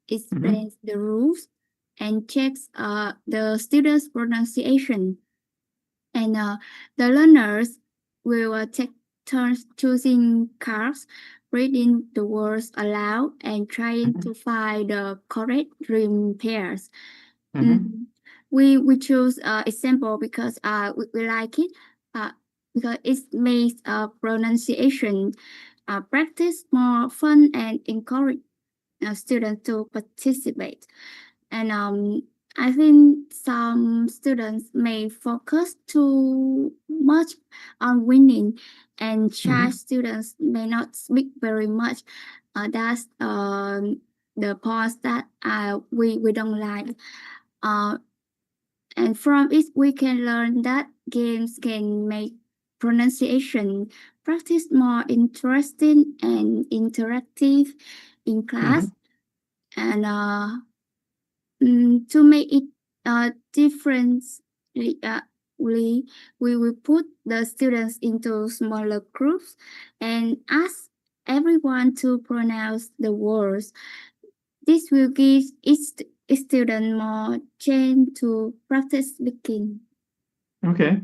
explains the rules, and checks the students' pronunciation. And the learners will take turns choosing cards, reading the words aloud, and trying to find the correct rhyme pairs. We choose example because we like it because it makes pronunciation practice more fun and encourage students to participate. And I think some students may focus too much on winning, and shy students may not speak very much. That's the parts that we don't like. And from it, we can learn that games can make pronunciation practice more interesting and interactive in class. And to make it different, we will put the students into smaller groups and ask everyone to pronounce the words. This will give each student more chance to practice speaking. Okay.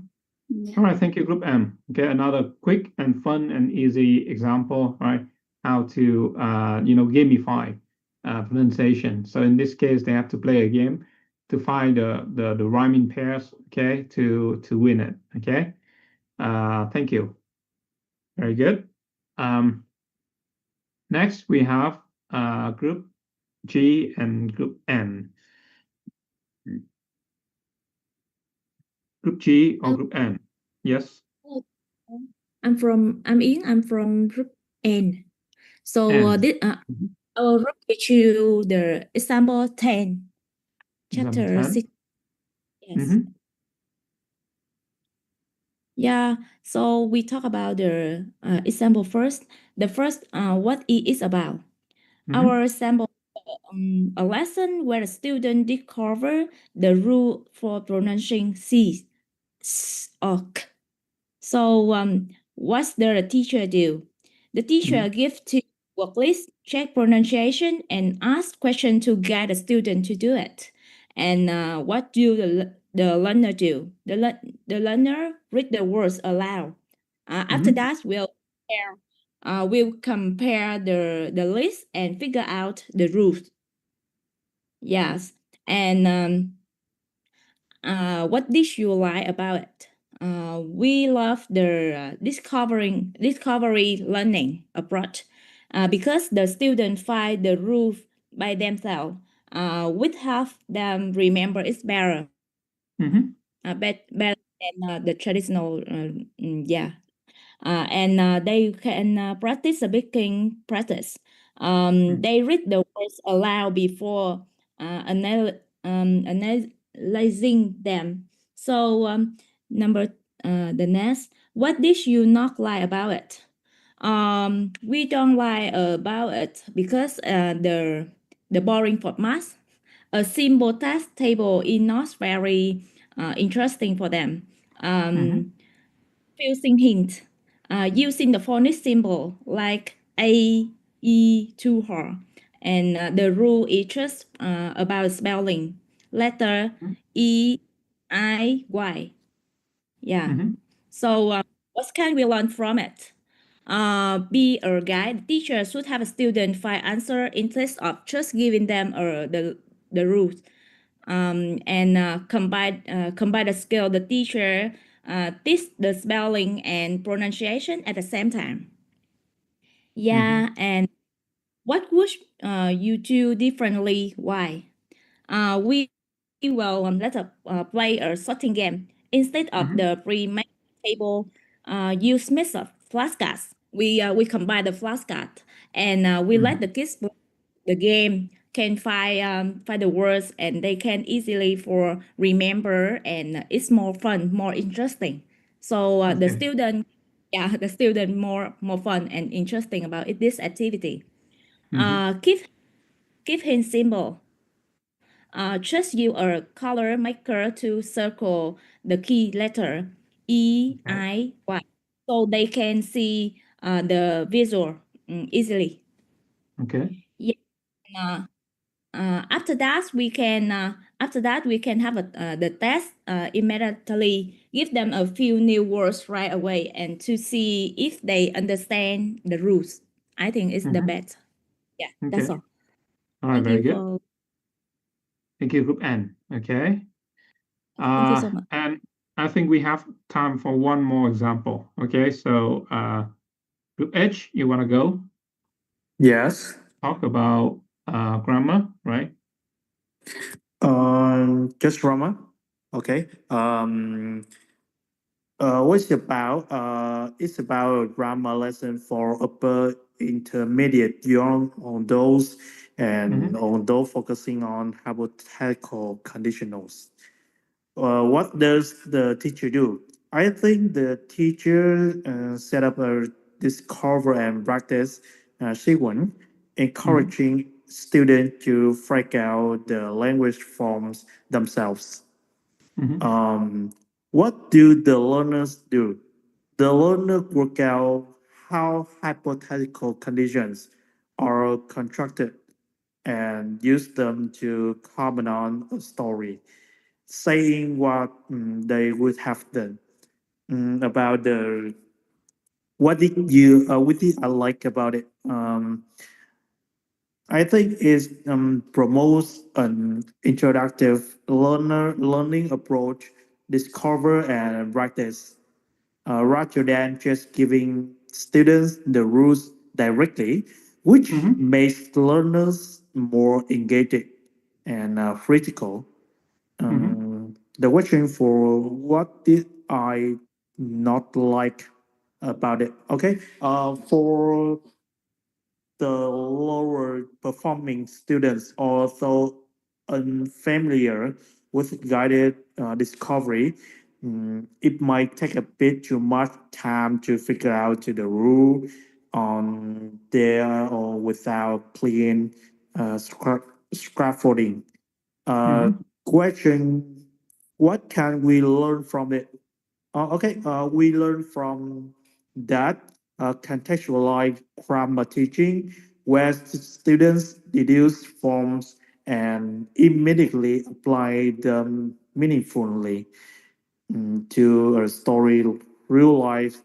Yeah. All right. Thank you, Group M. Okay, another quick and fun and easy example, right? How to gamify pronunciation. So in this case, they have to play a game to find the rhyming pairs, okay, to win it, okay? Thank you. Very good. Next, we have group G and group N. Group G or group N? Yes. I'm Yến. I'm from group N. So our group teach you the example 10, chapter 6. Yes. Yeah. So we talk about the example first. The first, what it is about. Our sample, a lesson where a student discover the rule for pronouncing C, S, or K. So what does the teacher do? The teacher gives to work list, check pronunciation, and ask questions to guide the student to do it. And what do the learner do? The learner read the words aloud. After that, we'll compare the list and figure out the rules. Yes. And what did you like about it? We love the discovery learning approach because the students find the rules by themselves. Which help them remember it better. Better than the traditional. And they can practice speaking practice. They read the words aloud before analyzing them. So the next, what did you not like about it? We don't like about it because the boring format. A simple task table is not very interesting for them. Fusing hint, using the phonics symbol like A, E to her. And the rule is just about spelling. Letter E, I, Y. Yeah. So what can we learn from it? Be a guide. Teacher should have a student find answer instead of just giving them the rules. And combine the skill the teacher teach the spelling and pronunciation at the same time. Yeah, and what would you do differently? Why? We will let us play a sorting game instead of the pre-made table. Use mix of flashcards. We combine the flashcard and we let the kids play the game, can find the words, and they can easily for remember, and it's more fun, more interesting. So the student more fun and interesting about this activity. Keep him simple. Just use a color maker to circle the key letter E, I, Y, so they can see the visual easily. Okay. Yeah. After that, we can have the test immediately. Give them a few new words right away, and to see if they understand the rules. I think it's the best. Yeah, that's all. All right, very good. For... Thank you, Group N. Okay. Thank you so much. And I think we have time for one more example. Okay, so Group H, you want to go? Yes. Talk about grammar, right? Just grammar. Okay. What's about? It's about a grammar lesson for upper intermediate young on those and on those focusing on hypothetical conditionals. What does the teacher do? I think the teacher set up a discover and practice sequence, encouraging students to freak out the language forms themselves. What do the learners do? The learner work out how hypothetical conditions are constructed and use them to comment on a story, saying what they would have done. About the what did I like about it? I think it promotes an introductive learning approach, discover and practice, rather than just giving students the rules directly, which makes learners more engaged and critical. The question for what did I not like about it? Okay, for the lower performing students also unfamiliar with guided discovery, it might take a bit too much time to figure out the rule on there or without clean scaffolding. Question: what can we learn from it? Okay, we learn from that contextualize grammar teaching, where students deduce forms and immediately apply them meaningfully to a story. Real life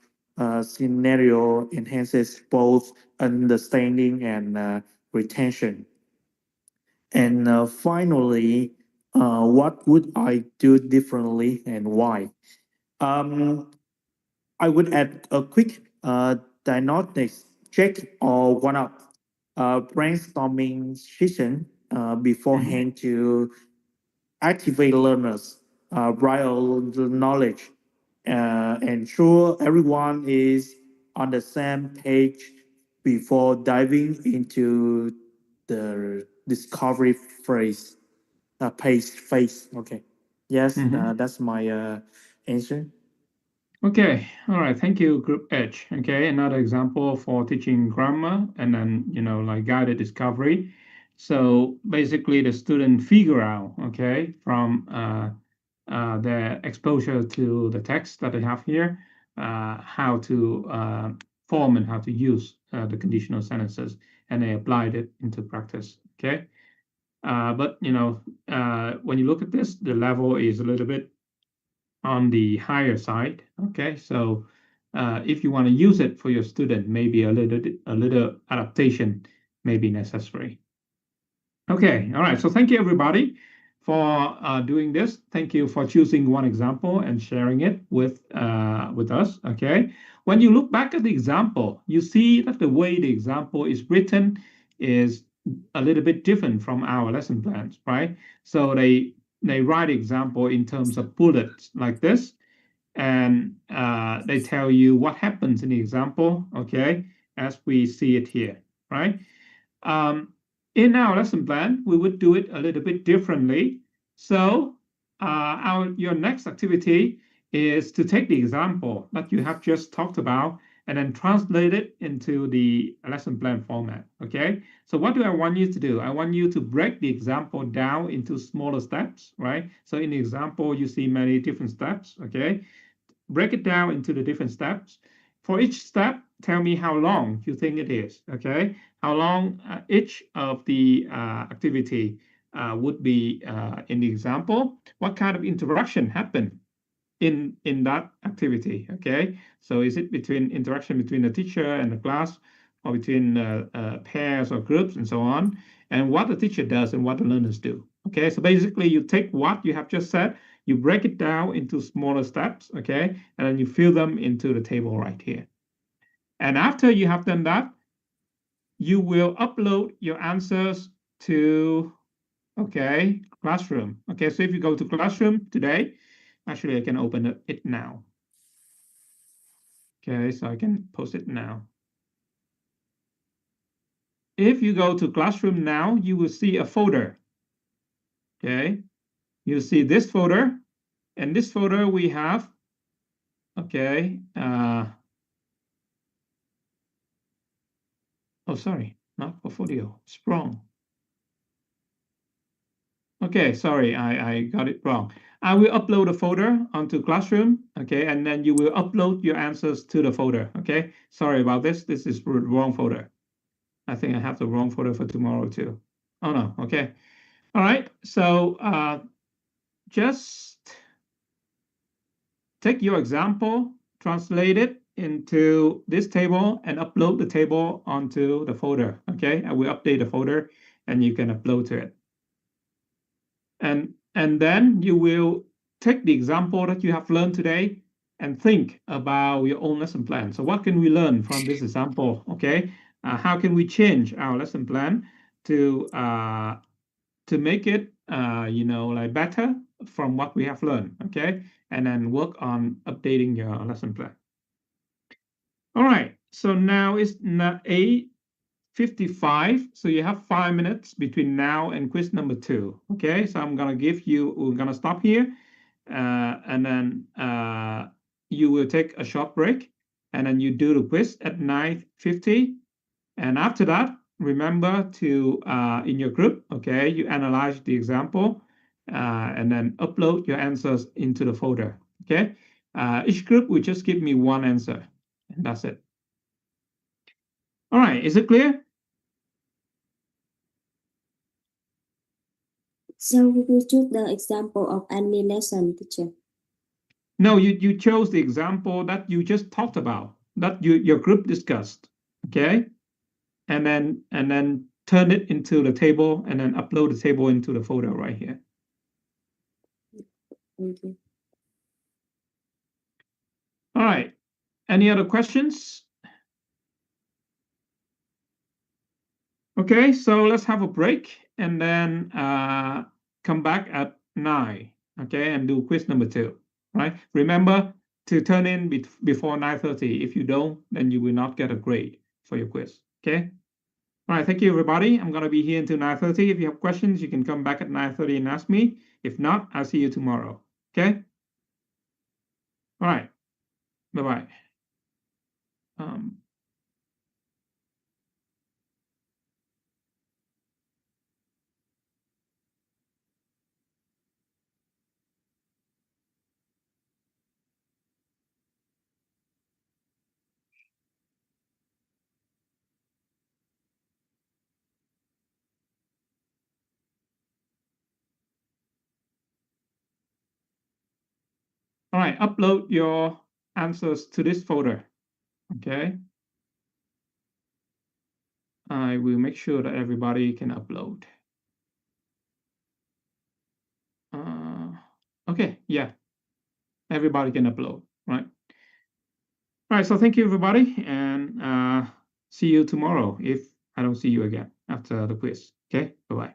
scenario enhances both understanding and retention. And finally, what would I do differently and why? Um, I would add a quick diagnostics check or one up brainstorming session beforehand to activate learners, prior knowledge, ensure everyone is on the same page before diving into the discovery phase. Okay. Yes, that's my answer. Okay, all right. Thank you, Group H. Okay, another example for teaching grammar and then, like guided discovery. So basically, the student figure out, okay, from their exposure to the text that they have here, how to form and how to use the conditional sentences, and they applied it into practice. Okay, but when you look at this, the level is a little bit on the higher side. Okay, so if you want to use it for your student, maybe a little adaptation may be necessary. Okay, all right. So thank you everybody for doing this. Thank you for choosing one example and sharing it with us. Okay, when you look back at the example, you see that the way the example is written is a little bit different from our lesson plans, right? So they write example in terms of bullets like this, and they tell you what happens in the example, okay, as we see it here, right? In our lesson plan, we would do it a little bit differently. So your next activity is to take the example that you have just talked about and then translate it into the lesson plan format, okay? So what do I want you to do? I want you to break the example down into smaller steps, right? So in the example, you see many different steps, okay? Break it down into the different steps. For each step, tell me how long you think it is, okay? How long each of the activity would be in the example. What kind of interaction happened in that activity, okay? So is it interaction between the teacher and the class, or between pairs or groups and so on? And what the teacher does and what the learners do, okay? So basically you take what you have just said, you break it down into smaller steps, okay? And then you fill them into the table right here. And after you have done that, you will upload your answers to, okay, Classroom. Okay, so if you go to Classroom today, actually I can open it now. Okay, so I can post it now. If you go to Classroom now, you will see a folder. Okay, you see this folder, and this folder we have, okay, oh, sorry, not portfolio, it's wrong. Okay, sorry, I got it wrong. I will upload a folder onto Classroom, okay, and then you will upload your answers to the folder, okay? Sorry about this, this is the wrong folder. I think I have the wrong folder for tomorrow too. Oh no, okay. All right, so just take your example, translate it into this table and upload the table onto the folder. Okay, I will update the folder and you can upload to it. And then you will take the example that you have learned today and think about your own lesson plan. So what can we learn from this example? Okay, how can we change our lesson plan to make it like better from what we have learned? Okay, and then work on updating your lesson plan. All right, so now it's 8:55, so you have 5 minutes between now and quiz number 2. Okay, so we're gonna stop here, and then you will take a short break, and then you do the quiz at 9:50, and after that, remember to in your group, okay, you analyze the example, and then upload your answers into the folder. Okay, each group will just give me one answer, and that's it. All right, is it clear? So we will choose the example of any lesson, teacher. No, you chose the example that you just talked about, that your group discussed. Okay, and then turn it into the table and then upload the table into the folder right here. Thank you. All right. Any other questions? Okay, so let's have a break and then come back at 9. Okay, and do quiz number 2. Right. Remember to turn in before 9:30. If you don't, then you will not get a grade for your quiz. Okay. All right, thank you, everybody. I'm going to be here until 9:30. If you have questions, you can come back at 9:30 and ask me. If not, I'll see you tomorrow. Okay? All right. Bye-bye. All right, upload your answers to this folder. Okay? I will make sure that everybody can upload. Okay, yeah. Everybody can upload, right? All right, so thank you, everybody, and see you tomorrow if I don't see you again after the quiz. Okay, bye-bye.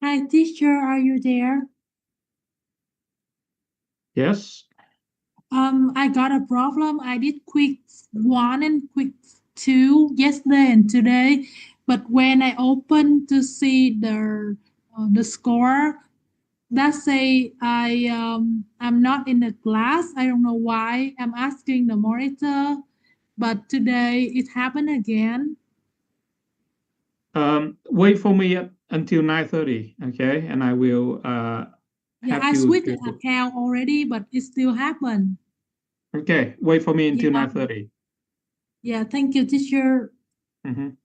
Hi, teacher, are you there? Yes. I got a problem. I did quick 1 and quick 2 yesterday and today, but when I opened to see the score, that say I'm not in the class. I don't know why. I'm asking the monitor, but today it happened again. Wait for me until 9:30, okay? And I will Yeah, have I you switched the to. account already, but it still happened. Okay, wait for me until Yeah. 9:30. Yeah, thank you, teacher. Mhm.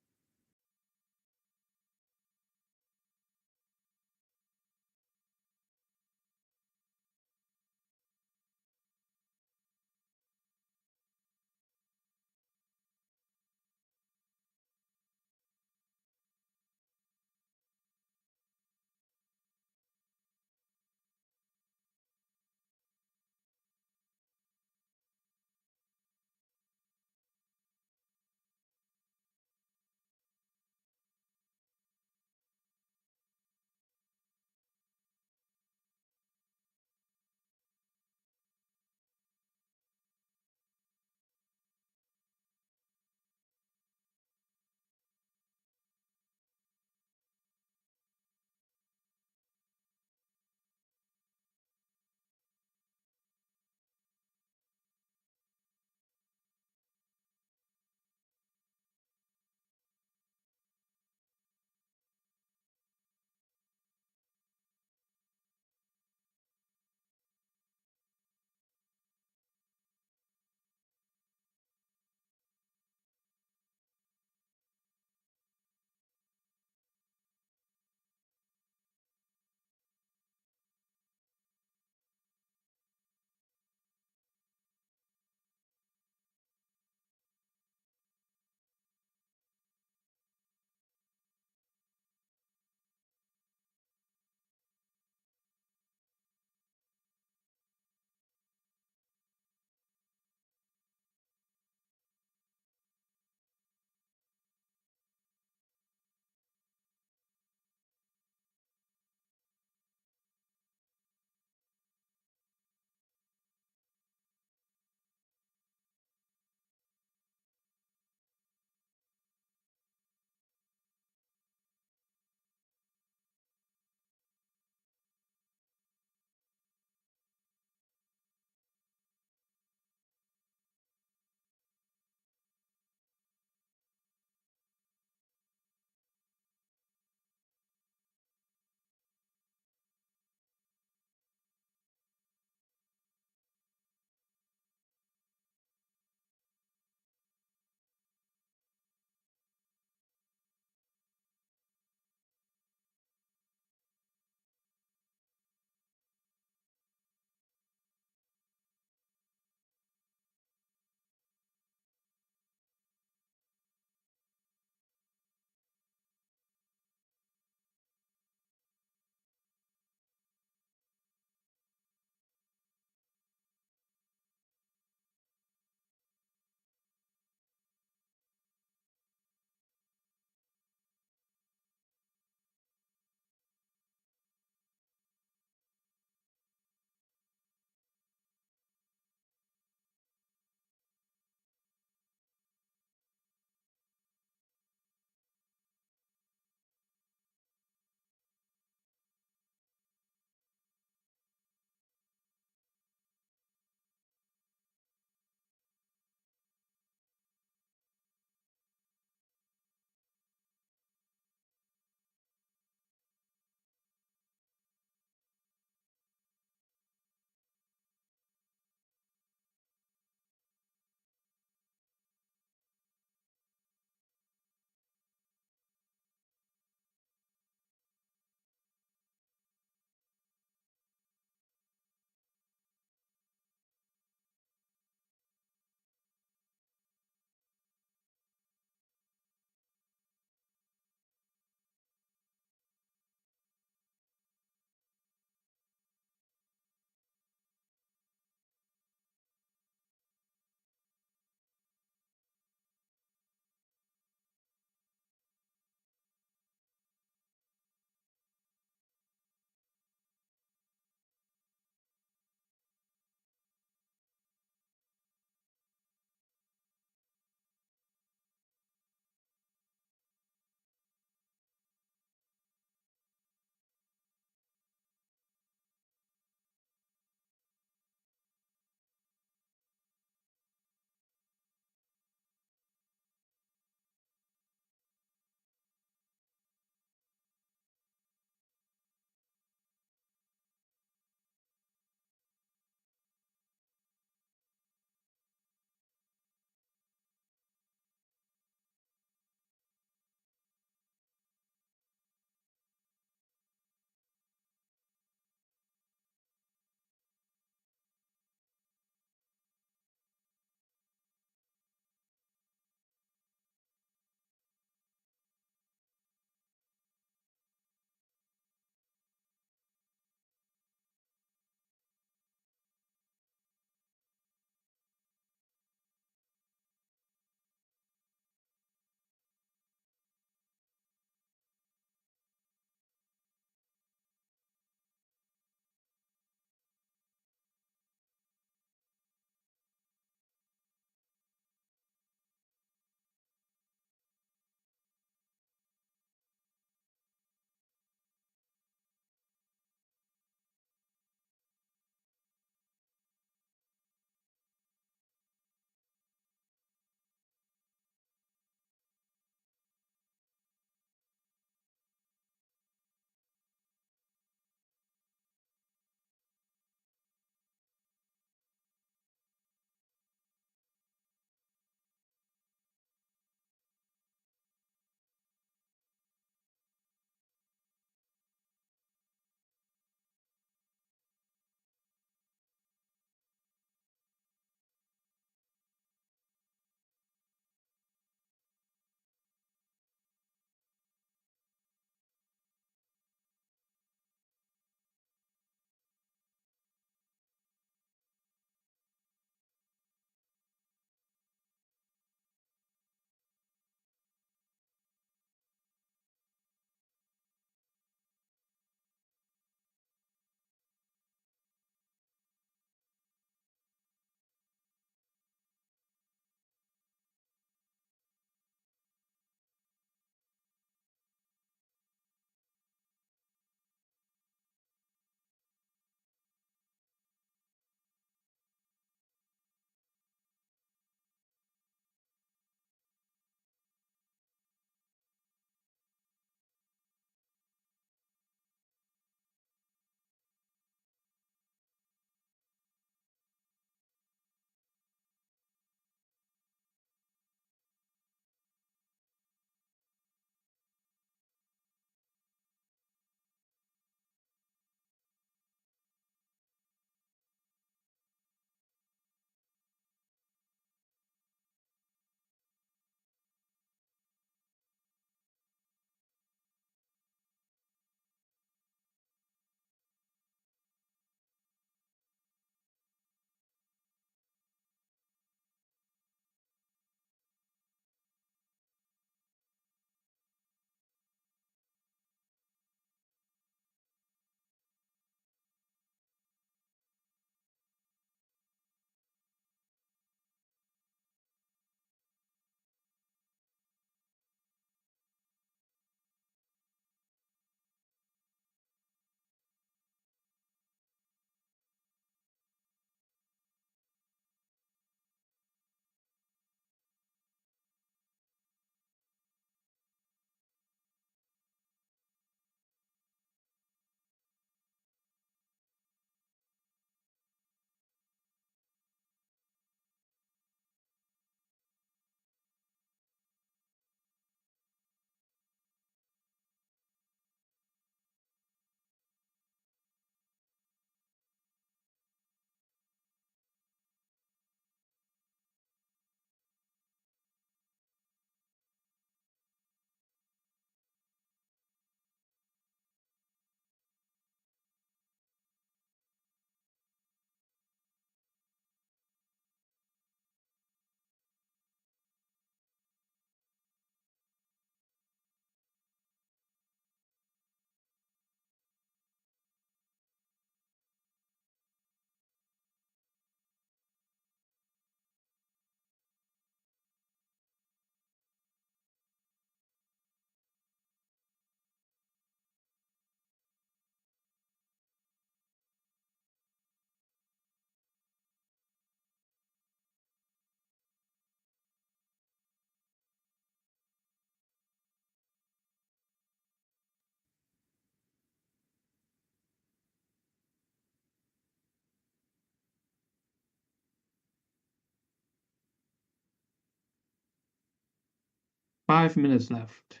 5 minutes left.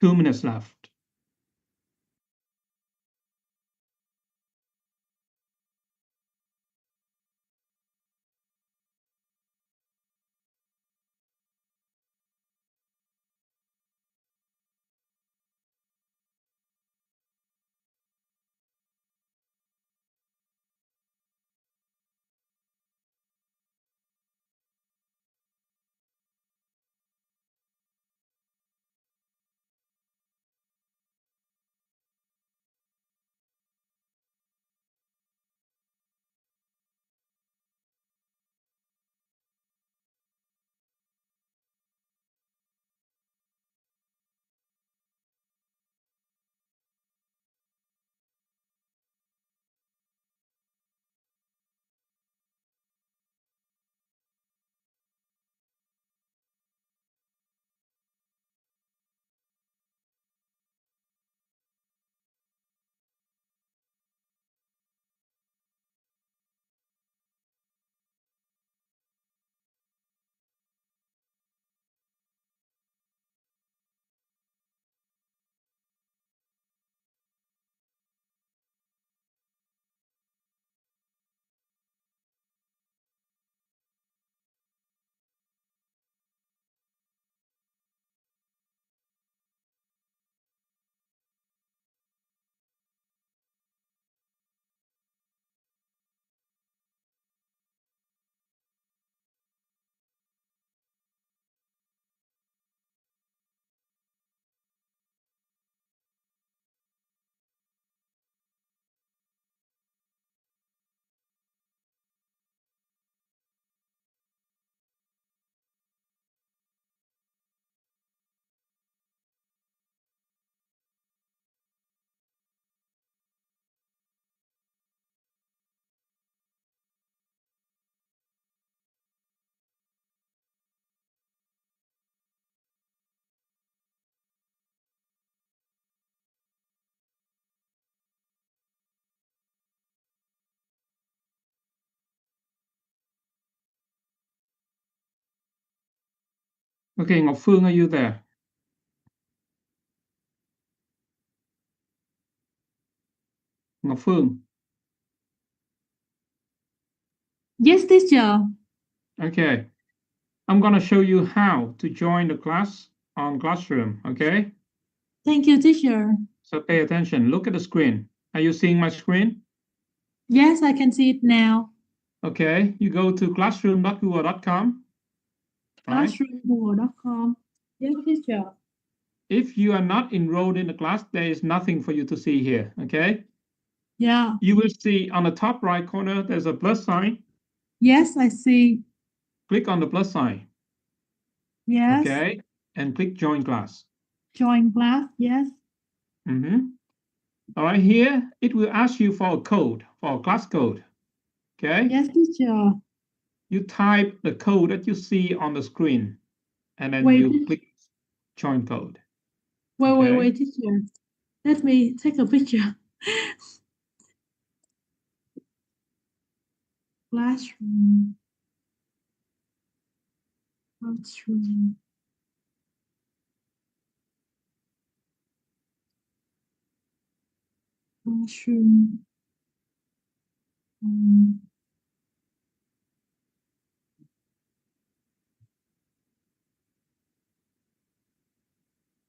Two minutes left. Okay, Ngọc Phương, are you there? Ngọc Phương. Yes, teacher. Okay. I'm going to show you how to join the class on Classroom, okay? Thank you, teacher. So pay attention. Look at the screen. Are you seeing my screen? Yes, I can see it now. Okay. You go to classroom.google.com. Right? Classroom.google.com. Yes, teacher. If you are not enrolled in the class, there is nothing for you to see here, okay? Yeah. You will see on the top right corner, there's a plus sign. Yes, I see. Click on the plus sign. Yes. Okay. And click join class. Join class. Yes. All right, here it will ask you for a code, for a class code. Okay. Yes, teacher. You type the code that you see on the screen, and then Wait, you click join code. Wait, teacher. Let me take a picture. Classroom. Classroom. Classroom.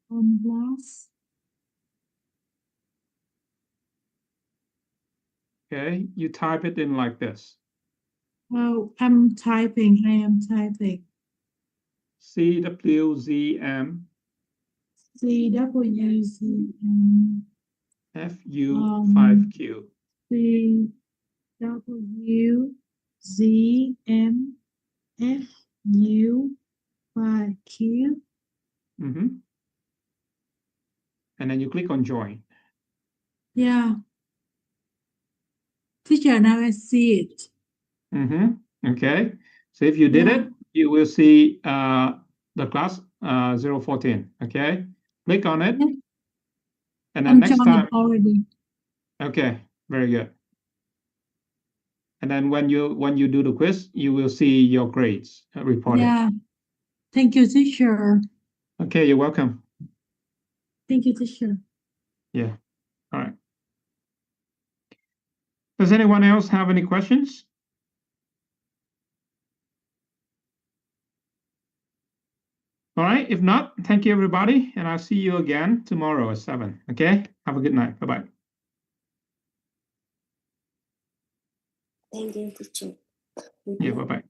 On class. Okay, you type it in like this. Oh, I'm typing. I am typing. CWZM CWZM FU5Q. CWZM FU5Q. And then you click on join. Yeah. Teacher, now I see it. Okay. So if you did it, you will see the class 014. Okay. Click on it. Yes. And then I'm next joined time. already. Okay. Very good. And then when you do the quiz, you will see your grades reported. Yeah. Thank you, teacher. Okay, you're welcome. Thank you, teacher. Yeah. All right. Does anyone else have any questions? All right. If not, thank you, everybody. And I'll see you again tomorrow at 7. Okay. Have a good night. Bye-bye. Thank you, teacher. Yeah, bye-bye.